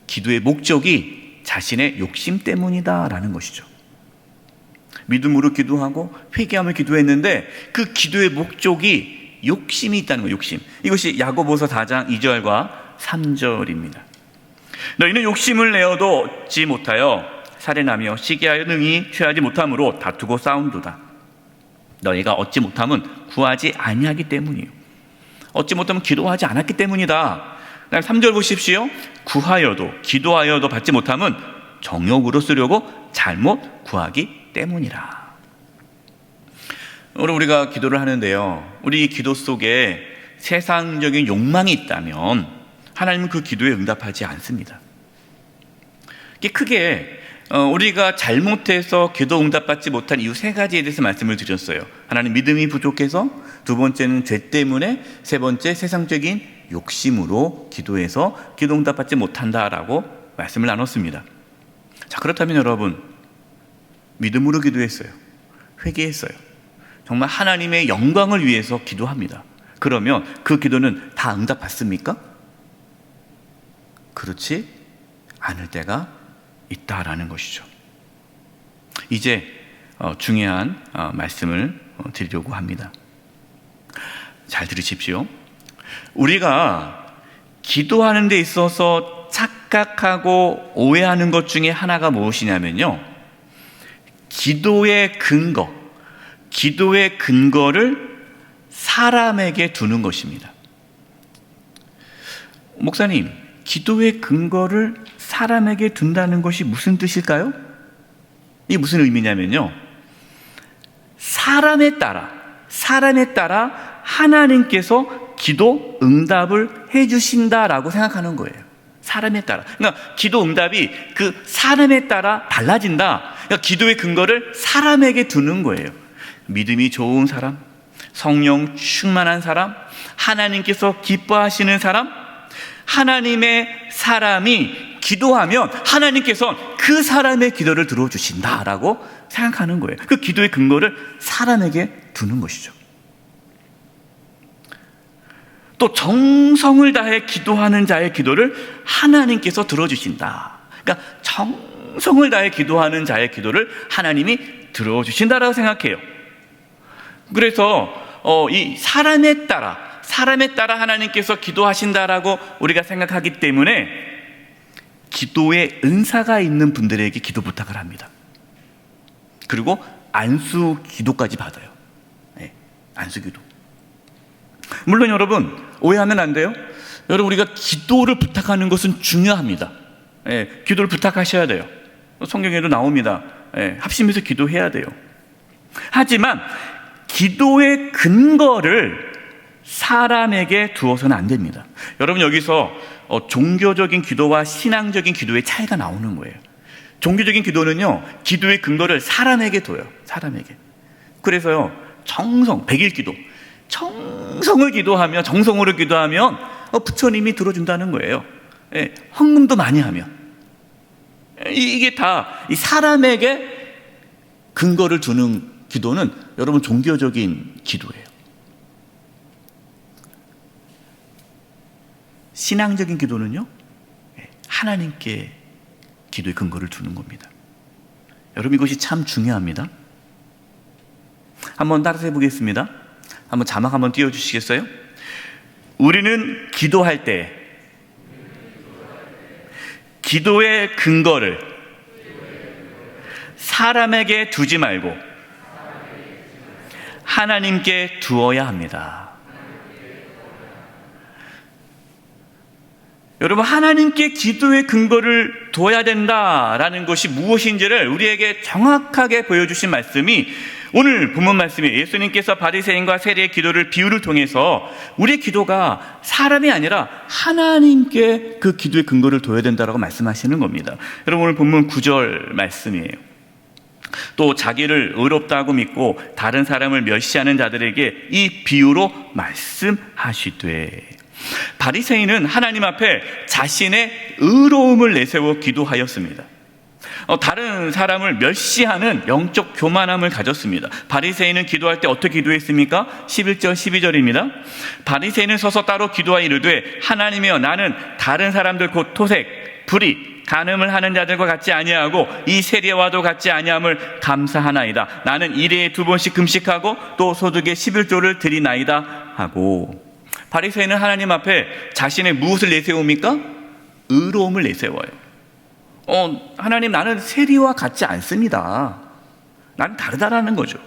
기도의 목적이 자신의 욕심 때문이다라는 것이죠. 믿음으로 기도하고 회개하며 기도했는데 그 기도의 목적이 욕심이 있다는 거예요. 욕심. 이것이 야고보서 4장 2절과 3절입니다. 너희는 욕심을 내어도 얻지 못하여 살인하며 시기하여 능히 취하지 못함으로 다투고 싸운도다. 너희가 얻지 못함은 구하지 아니하기 때문이요. 얻지 못하면 기도하지 않았기 때문이다. 그다음 3절 보십시오. 구하여도 기도하여도 받지 못함은 정욕으로 쓰려고 잘못 구하기 때문이라. 오늘 우리가 기도를 하는데요, 우리 기도 속에 세상적인 욕망이 있다면 하나님은 그 기도에 응답하지 않습니다. 크게 우리가 잘못해서 기도 응답받지 못한 이유 세 가지에 대해서 말씀을 드렸어요. 하나는 믿음이 부족해서, 두 번째는 죄 때문에, 세 번째 세상적인 욕심으로 기도해서 기도 응답받지 못한다라고 말씀을 나눴습니다. 자, 그렇다면 여러분, 믿음으로 기도했어요. 회개했어요. 정말 하나님의 영광을 위해서 기도합니다. 그러면 그 기도는 다 응답받습니까? 그렇지 않을 때가 있다라는 것이죠. 이제 중요한 말씀을 드리려고 합니다. 잘 들으십시오. 우리가 기도하는 데 있어서 착각하고 오해하는 것 중에 하나가 무엇이냐면요, 기도의 근거를 사람에게 두는 것입니다. 목사님, 기도의 근거를 사람에게 둔다는 것이 무슨 뜻일까요? 이게 무슨 의미냐면요, 사람에 따라 하나님께서 기도 응답을 해주신다라고 생각하는 거예요. 사람에 따라. 그러니까 기도 응답이 그 사람에 따라 달라진다. 그러니까 기도의 근거를 사람에게 두는 거예요. 믿음이 좋은 사람, 성령 충만한 사람, 하나님께서 기뻐하시는 사람, 하나님의 사람이 기도하면 하나님께서 그 사람의 기도를 들어주신다라고 생각하는 거예요. 그 기도의 근거를 사람에게 두는 것이죠. 또 정성을 다해 기도하는 자의 기도를 하나님께서 들어주신다. 그러니까 정성을 다해 기도하는 자의 기도를 하나님이 들어주신다라고 생각해요. 그래서 이 사람에 따라 하나님께서 기도하신다라고 우리가 생각하기 때문에 기도의 은사가 있는 분들에게 기도 부탁을 합니다. 그리고 안수 기도까지 받아요. 네, 안수 기도. 물론 여러분, 오해하면 안 돼요. 여러분, 우리가 기도를 부탁하는 것은 중요합니다. 예, 기도를 부탁하셔야 돼요. 성경에도 나옵니다. 예, 합심해서 기도해야 돼요. 하지만 기도의 근거를 사람에게 두어서는 안 됩니다. 여러분, 여기서 종교적인 기도와 신앙적인 기도의 차이가 나오는 거예요. 종교적인 기도는요, 기도의 근거를 사람에게 둬요. 사람에게. 그래서요, 백일 기도, 정성을 기도하며, 정성으로 기도하면 부처님이 들어준다는 거예요. 예, 헌금도 많이 하면. 이게 다 이 사람에게 근거를 두는 기도는 여러분 종교적인 기도예요. 신앙적인 기도는요, 하나님께 기도의 근거를 두는 겁니다. 여러분, 이것이 참 중요합니다. 한번 따라서 해보겠습니다. 한번 자막 한번 띄워주시겠어요? 우리는 기도할 때 기도의 근거를 사람에게 두지 말고 하나님께 두어야 합니다. 여러분, 하나님께 기도의 근거를 둬야 된다라는 것이 무엇인지를 우리에게 정확하게 보여주신 말씀이 오늘 본문 말씀이에요. 예수님께서 바리새인과 세리의 기도를 비유를 통해서 우리의 기도가 사람이 아니라 하나님께 그 기도의 근거를 둬야 된다라고 말씀하시는 겁니다. 여러분, 오늘 본문 9절 말씀이에요. 또 자기를 의롭다고 믿고 다른 사람을 멸시하는 자들에게 이 비유로 말씀하시되, 바리새인은 하나님 앞에 자신의 의로움을 내세워 기도하였습니다. 다른 사람을 멸시하는 영적 교만함을 가졌습니다. 바리새인은 기도할 때 어떻게 기도했습니까? 11절 12절입니다. 바리새인은 서서 따로 기도하 이르되, 하나님이여, 나는 다른 사람들 곧 토색, 불의, 간음을 하는 자들과 같지 아니하고 이 세리와도 같지 아니함을 감사하나이다. 나는 일회에 2번씩 금식하고 또 소득의 11조를 드리나이다 하고. 바리새인은 하나님 앞에 자신의 무엇을 내세웁니까? 의로움을 내세워요. 하나님, 나는 세리와 같지 않습니다. 나는 다르다라는 거죠.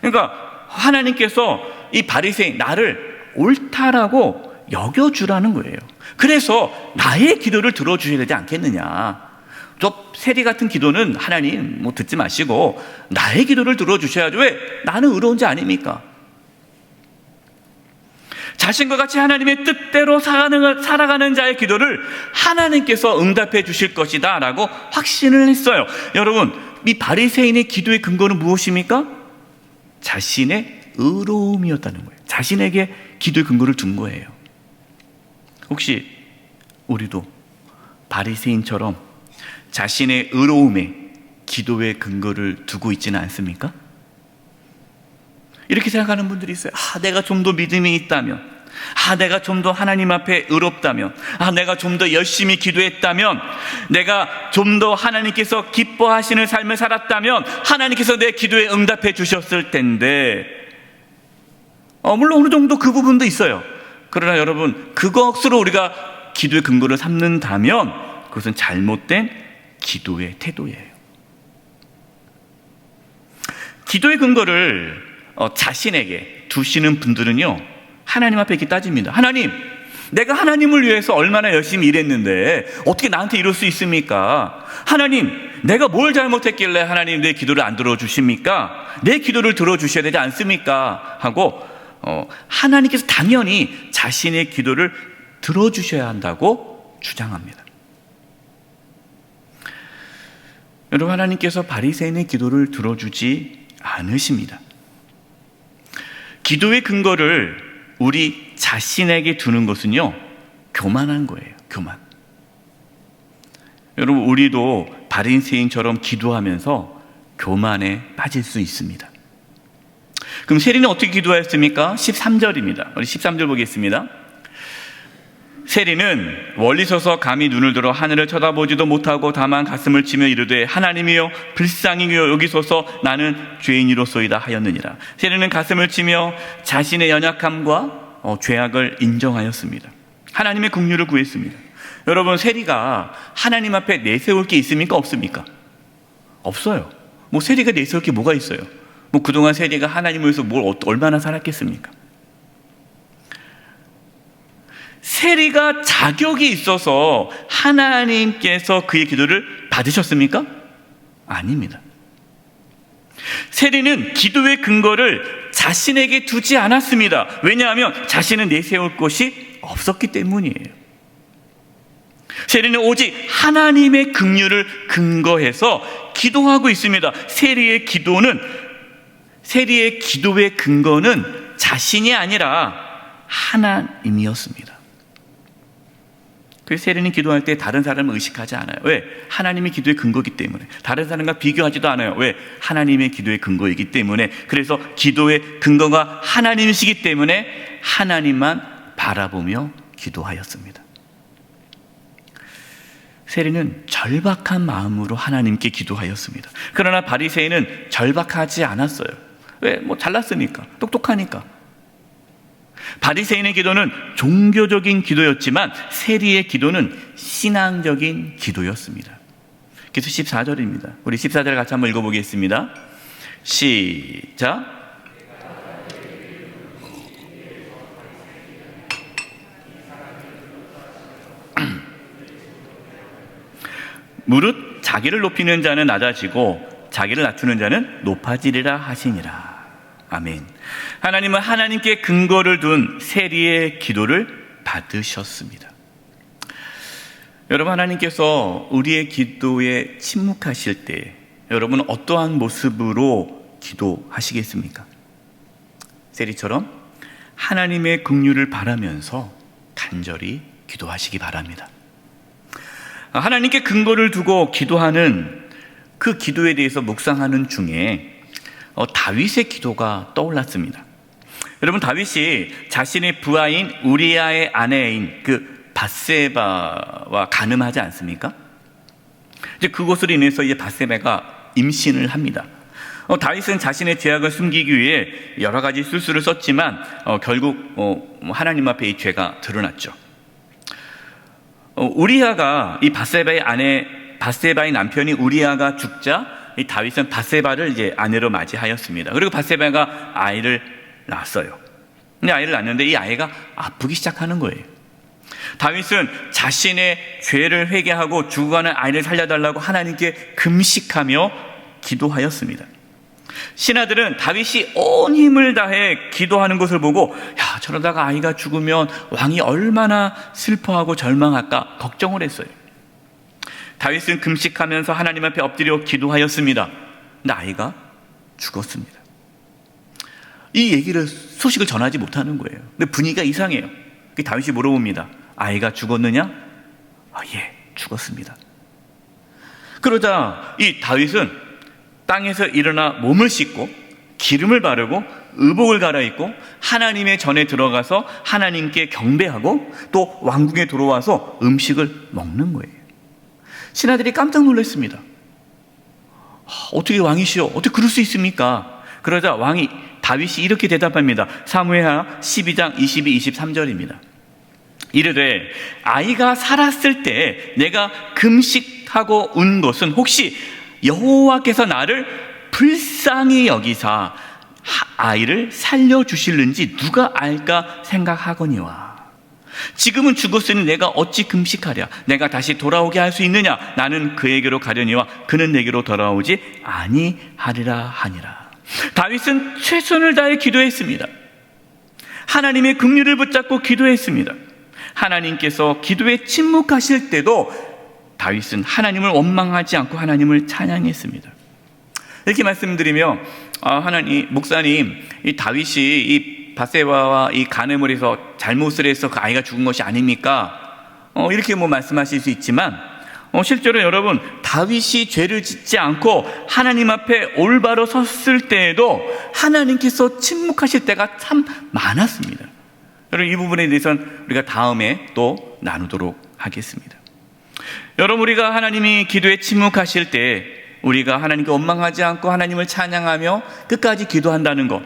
그러니까 하나님께서 이 바리새인, 나를 옳다라고 여겨주라는 거예요. 그래서 나의 기도를 들어주셔야 되지 않겠느냐. 저 세리 같은 기도는 하나님 듣지 마시고 나의 기도를 들어주셔야죠. 왜? 나는 의로운 자 아닙니까? 자신과 같이 하나님의 뜻대로 살아가는 자의 기도를 하나님께서 응답해 주실 것이다 라고 확신을 했어요. 여러분, 이 바리새인의 기도의 근거는 무엇입니까? 자신의 의로움이었다는 거예요. 자신에게 기도의 근거를 둔 거예요. 혹시 우리도 바리새인처럼 자신의 의로움에 기도의 근거를 두고 있지는 않습니까? 이렇게 생각하는 분들이 있어요. 내가 좀 더 믿음이 있다면, 내가 좀 더 하나님 앞에 의롭다면, 내가 좀 더 열심히 기도했다면, 내가 좀 더 하나님께서 기뻐하시는 삶을 살았다면 하나님께서 내 기도에 응답해 주셨을 텐데, 물론 어느 정도 그 부분도 있어요. 그러나 여러분, 그것으로 우리가 기도의 근거를 삼는다면 그것은 잘못된 기도의 태도예요. 기도의 근거를 자신에게 두시는 분들은요, 하나님 앞에 이렇게 따집니다. 하나님, 내가 하나님을 위해서 얼마나 열심히 일했는데 어떻게 나한테 이럴 수 있습니까? 하나님, 내가 뭘 잘못했길래 하나님 내 기도를 안 들어주십니까? 내 기도를 들어주셔야 되지 않습니까? 하고 하나님께서 당연히 자신의 기도를 들어주셔야 한다고 주장합니다. 여러분, 하나님께서 바리새인의 기도를 들어주지 않으십니다. 기도의 근거를 우리 자신에게 두는 것은요, 교만한 거예요. 교만. 여러분, 우리도 바리새인처럼 기도하면서 교만에 빠질 수 있습니다. 그럼 세리는 어떻게 기도하였습니까? 13절입니다. 우리 13절 보겠습니다. 세리는 멀리 서서 감히 눈을 들어 하늘을 쳐다보지도 못하고 다만 가슴을 치며 이르되 하나님이여 불쌍히 여기소서 나는 죄인이로소이다 하였느니라. 세리는 가슴을 치며 자신의 연약함과 죄악을 인정하였습니다. 하나님의 긍휼을 구했습니다. 여러분, 세리가 하나님 앞에 내세울 게 있습니까? 없습니까? 없어요. 세리가 내세울 게 뭐가 있어요? 그동안 세리가 하나님을 위해서 얼마나 살았겠습니까? 세리가 자격이 있어서 하나님께서 그의 기도를 받으셨습니까? 아닙니다. 세리는 기도의 근거를 자신에게 두지 않았습니다. 왜냐하면 자신은 내세울 것이 없었기 때문이에요. 세리는 오직 하나님의 긍휼을 근거해서 기도하고 있습니다. 세리의 기도의 근거는 자신이 아니라 하나님이었습니다. 그래서 세리는 기도할 때 다른 사람을 의식하지 않아요. 왜? 하나님의 기도의 근거이기 때문에. 다른 사람과 비교하지도 않아요. 왜? 하나님의 기도의 근거이기 때문에. 그래서 기도의 근거가 하나님이시기 때문에 하나님만 바라보며 기도하였습니다. 세리는 절박한 마음으로 하나님께 기도하였습니다. 그러나 바리새인은 절박하지 않았어요. 왜? 잘났으니까, 똑똑하니까. 바리새인의 기도는 종교적인 기도였지만 세리의 기도는 신앙적인 기도였습니다. 그래서 14절입니다. 우리 14절 같이 한번 읽어보겠습니다. 시작. 무릇 자기를 높이는 자는 낮아지고 자기를 낮추는 자는 높아지리라 하시니라. 아멘. 하나님은 하나님께 근거를 둔 세리의 기도를 받으셨습니다. 여러분, 하나님께서 우리의 기도에 침묵하실 때 여러분은 어떠한 모습으로 기도하시겠습니까? 세리처럼 하나님의 긍휼을 바라면서 간절히 기도하시기 바랍니다. 하나님께 근거를 두고 기도하는 그 기도에 대해서 묵상하는 중에 다윗의 기도가 떠올랐습니다. 여러분, 다윗이 자신의 부하인 우리아의 아내인 그 밧세바와 간음하지 않습니까? 이제 그것으로 인해서 이제 밧세바가 임신을 합니다. 다윗은 자신의 죄악을 숨기기 위해 여러 가지 술수를 썼지만 결국 하나님 앞에 이 죄가 드러났죠. 우리아가 이 밧세바의 남편이 우리아가 죽자 이 다윗은 밧세바를 이제 아내로 맞이하였습니다. 그리고 밧세바가 아이를 낳았어요. 근데 아이를 낳았는데 이 아이가 아프기 시작하는 거예요. 다윗은 자신의 죄를 회개하고 죽어가는 아이를 살려달라고 하나님께 금식하며 기도하였습니다. 신하들은 다윗이 온 힘을 다해 기도하는 것을 보고, 야, 저러다가 아이가 죽으면 왕이 얼마나 슬퍼하고 절망할까 걱정을 했어요. 다윗은 금식하면서 하나님 앞에 엎드려 기도하였습니다. 근데 아이가 죽었습니다. 이 소식을 전하지 못하는 거예요. 근데 분위기가 이상해요. 다윗이 물어봅니다. 아이가 죽었느냐? 예, 죽었습니다. 그러자 이 다윗은 땅에서 일어나 몸을 씻고 기름을 바르고 의복을 갈아입고 하나님의 전에 들어가서 하나님께 경배하고 또 왕궁에 들어와서 음식을 먹는 거예요. 신하들이 깜짝 놀랐습니다. 어떻게 왕이시여? 어떻게 그럴 수 있습니까? 그러자 다윗이 이렇게 대답합니다. 사무엘하 12장 22, 23절입니다. 이르되 아이가 살았을 때 내가 금식하고 운 것은 혹시 여호와께서 나를 불쌍히 여기사 아이를 살려주실는지 누가 알까 생각하거니와 지금은 죽었으니 내가 어찌 금식하랴? 내가 다시 돌아오게 할 수 있느냐? 나는 그에게로 가려니와 그는 내게로 돌아오지 아니하리라 하니라. 다윗은 최선을 다해 기도했습니다. 하나님의 긍휼을 붙잡고 기도했습니다. 하나님께서 기도에 침묵하실 때도 다윗은 하나님을 원망하지 않고 하나님을 찬양했습니다. 이렇게 말씀드리며 목사님, 이 다윗이 이 밧세바와 이 간음을 해서 잘못을 해서 그 아이가 죽은 것이 아닙니까? 이렇게 말씀하실 수 있지만 실제로 여러분, 다윗이 죄를 짓지 않고 하나님 앞에 올바로 섰을 때에도 하나님께서 침묵하실 때가 참 많았습니다. 여러분, 이 부분에 대해서는 우리가 다음에 또 나누도록 하겠습니다. 여러분, 우리가 하나님이 기도에 침묵하실 때 우리가 하나님께 원망하지 않고 하나님을 찬양하며 끝까지 기도한다는 것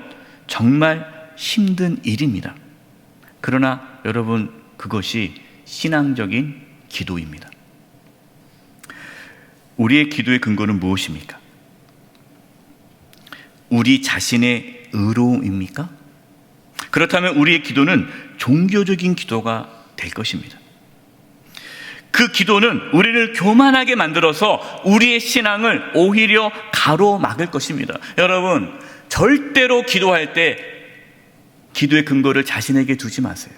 정말 힘든 일입니다. 그러나 여러분, 그것이 신앙적인 기도입니다. 우리의 기도의 근거는 무엇입니까? 우리 자신의 의로움입니까? 그렇다면 우리의 기도는 종교적인 기도가 될 것입니다. 그 기도는 우리를 교만하게 만들어서 우리의 신앙을 오히려 가로막을 것입니다. 여러분, 절대로 기도할 때 기도의 근거를 자신에게 두지 마세요.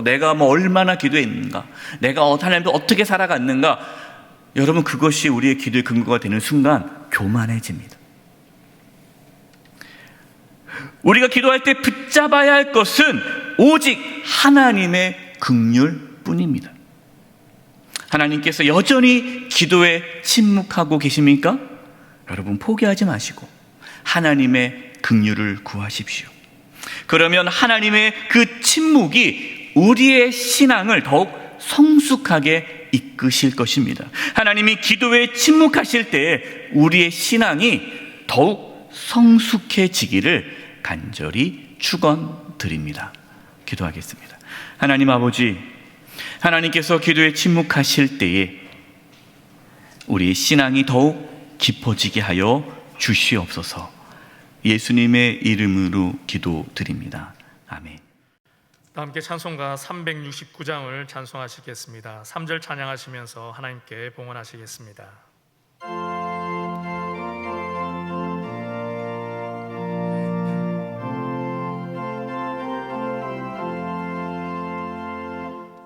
내가 얼마나 기도했는가, 내가 하나님과 어떻게 살아갔는가, 여러분, 그것이 우리의 기도의 근거가 되는 순간 교만해집니다. 우리가 기도할 때 붙잡아야 할 것은 오직 하나님의 긍휼 뿐입니다. 하나님께서 여전히 기도에 침묵하고 계십니까? 여러분, 포기하지 마시고 하나님의 긍휼을 구하십시오. 그러면 하나님의 그 침묵이 우리의 신앙을 더욱 성숙하게 이끄실 것입니다. 하나님이 기도에 침묵하실 때 우리의 신앙이 더욱 성숙해지기를 간절히 축원드립니다. 기도하겠습니다. 하나님 아버지, 하나님께서 기도에 침묵하실 때에 우리의 신앙이 더욱 깊어지게 하여 주시옵소서. 예수님의 이름으로 기도드립니다. 아멘. 함께 찬송가 369장을 찬송하시겠습니다. 3절 찬양하시면서 하나님께 봉헌하시겠습니다.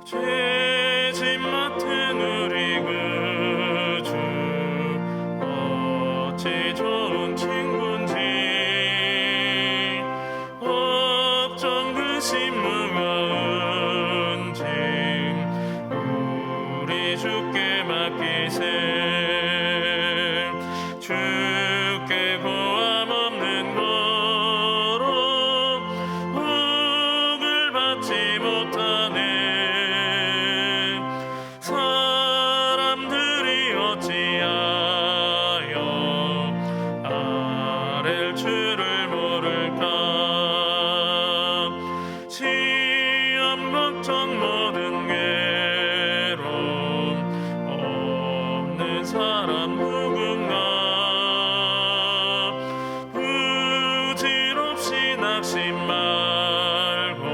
죄짐 맡은 우리 그 주 어찌 좋은 친구인지 걱정 근심 무거운지 우리 주께 맡기세. 주께 고함 없는 거로 복을 받지 못하네. 사람들이 어찌하여 아랠 줄을 모를까. 시험 걱정 모든 괴로움 없는 사람 누군가. 부질없이 낙심 말고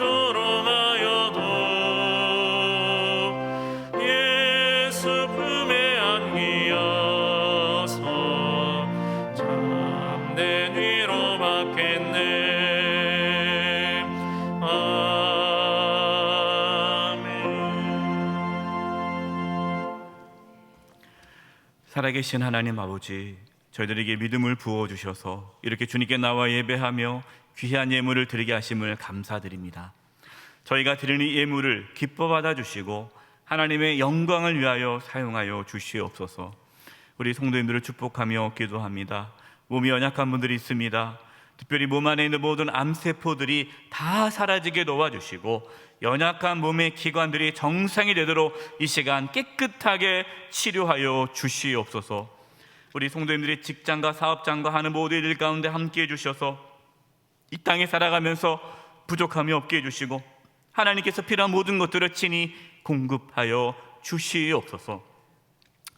조롱하여도 예수 품에 안기어서 참된 위로 받겠네. 아멘. 살아계신 하나님 아버지, 저희들에게 믿음을 부어주셔서 이렇게 주님께 나와 예배하며 귀한 예물을 드리게 하심을 감사드립니다. 저희가 드리는 이 예물을 기뻐 받아주시고 하나님의 영광을 위하여 사용하여 주시옵소서. 우리 성도님들을 축복하며 기도합니다. 몸이 연약한 분들이 있습니다. 특별히 몸 안에 있는 모든 암세포들이 다 사라지게 도와주시고 연약한 몸의 기관들이 정상이 되도록 이 시간 깨끗하게 치료하여 주시옵소서. 우리 성도님들이 직장과 사업장과 하는 모든 일 가운데 함께해 주셔서 이 땅에 살아가면서 부족함이 없게 해주시고 하나님께서 필요한 모든 것들을 친히 공급하여 주시옵소서.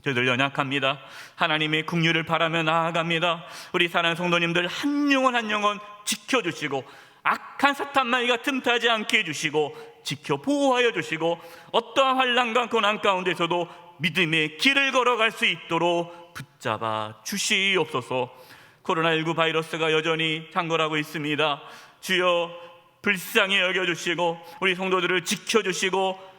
저희들 연약합니다. 하나님의 긍휼을 바라며 나아갑니다. 우리 사랑하는 성도님들 한 영혼 한 영혼 지켜주시고 악한 사탄 마귀가 틈타지 않게 해주시고 지켜 보호하여 주시고 어떠한 환난과 고난 가운데서도 믿음의 길을 걸어갈 수 있도록 붙잡아 주시옵소서. 코로나19 바이러스가 여전히 창궐하고 있습니다. 주여 불쌍히 여겨주시고 우리 성도들을 지켜주시고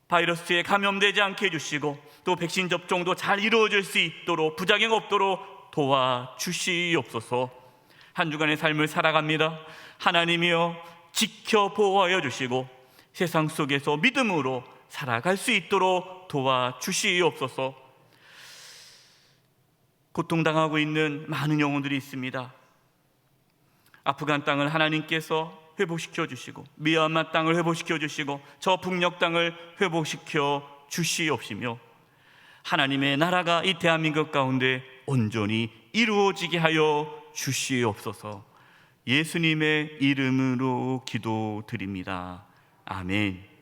바이러스에 감염되지 않게 해주시고 또 백신 접종도 잘 이루어질 수 있도록 부작용 없도록 도와주시옵소서. 한 주간의 삶을 살아갑니다. 하나님이여 지켜 보호하여 주시고 세상 속에서 믿음으로 살아갈 수 있도록 도와주시옵소서. 고통당하고 있는 많은 영혼들이 있습니다. 아프간 땅을 하나님께서 회복시켜 주시고 미얀마 땅을 회복시켜 주시고 저 북녘 땅을 회복시켜 주시옵시며 하나님의 나라가 이 대한민국 가운데 온전히 이루어지게 하여 주시옵소서. 예수님의 이름으로 기도드립니다. 아멘.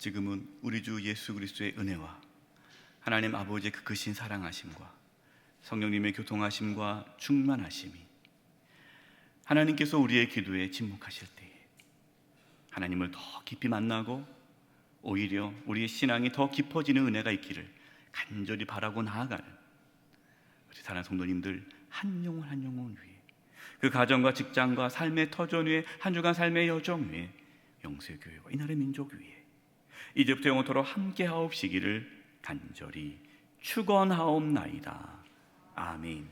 지금은 우리 주 예수 그리스도의 은혜와 하나님 아버지의 그 크신 사랑하심과 성령님의 교통하심과 충만하심이 하나님께서 우리의 기도에 침묵하실 때에 하나님을 더 깊이 만나고 오히려 우리의 신앙이 더 깊어지는 은혜가 있기를 간절히 바라고 나아가는 우리 사랑하는 성도님들 한 영혼 한 영혼 위에 그 가정과 직장과 삶의 터전 위에 한 주간 삶의 여정 위에 영세교회와 이 나라의 민족 위에 이제부터 영원토록 함께하옵시기를 간절히 축원하옵나이다. 아멘.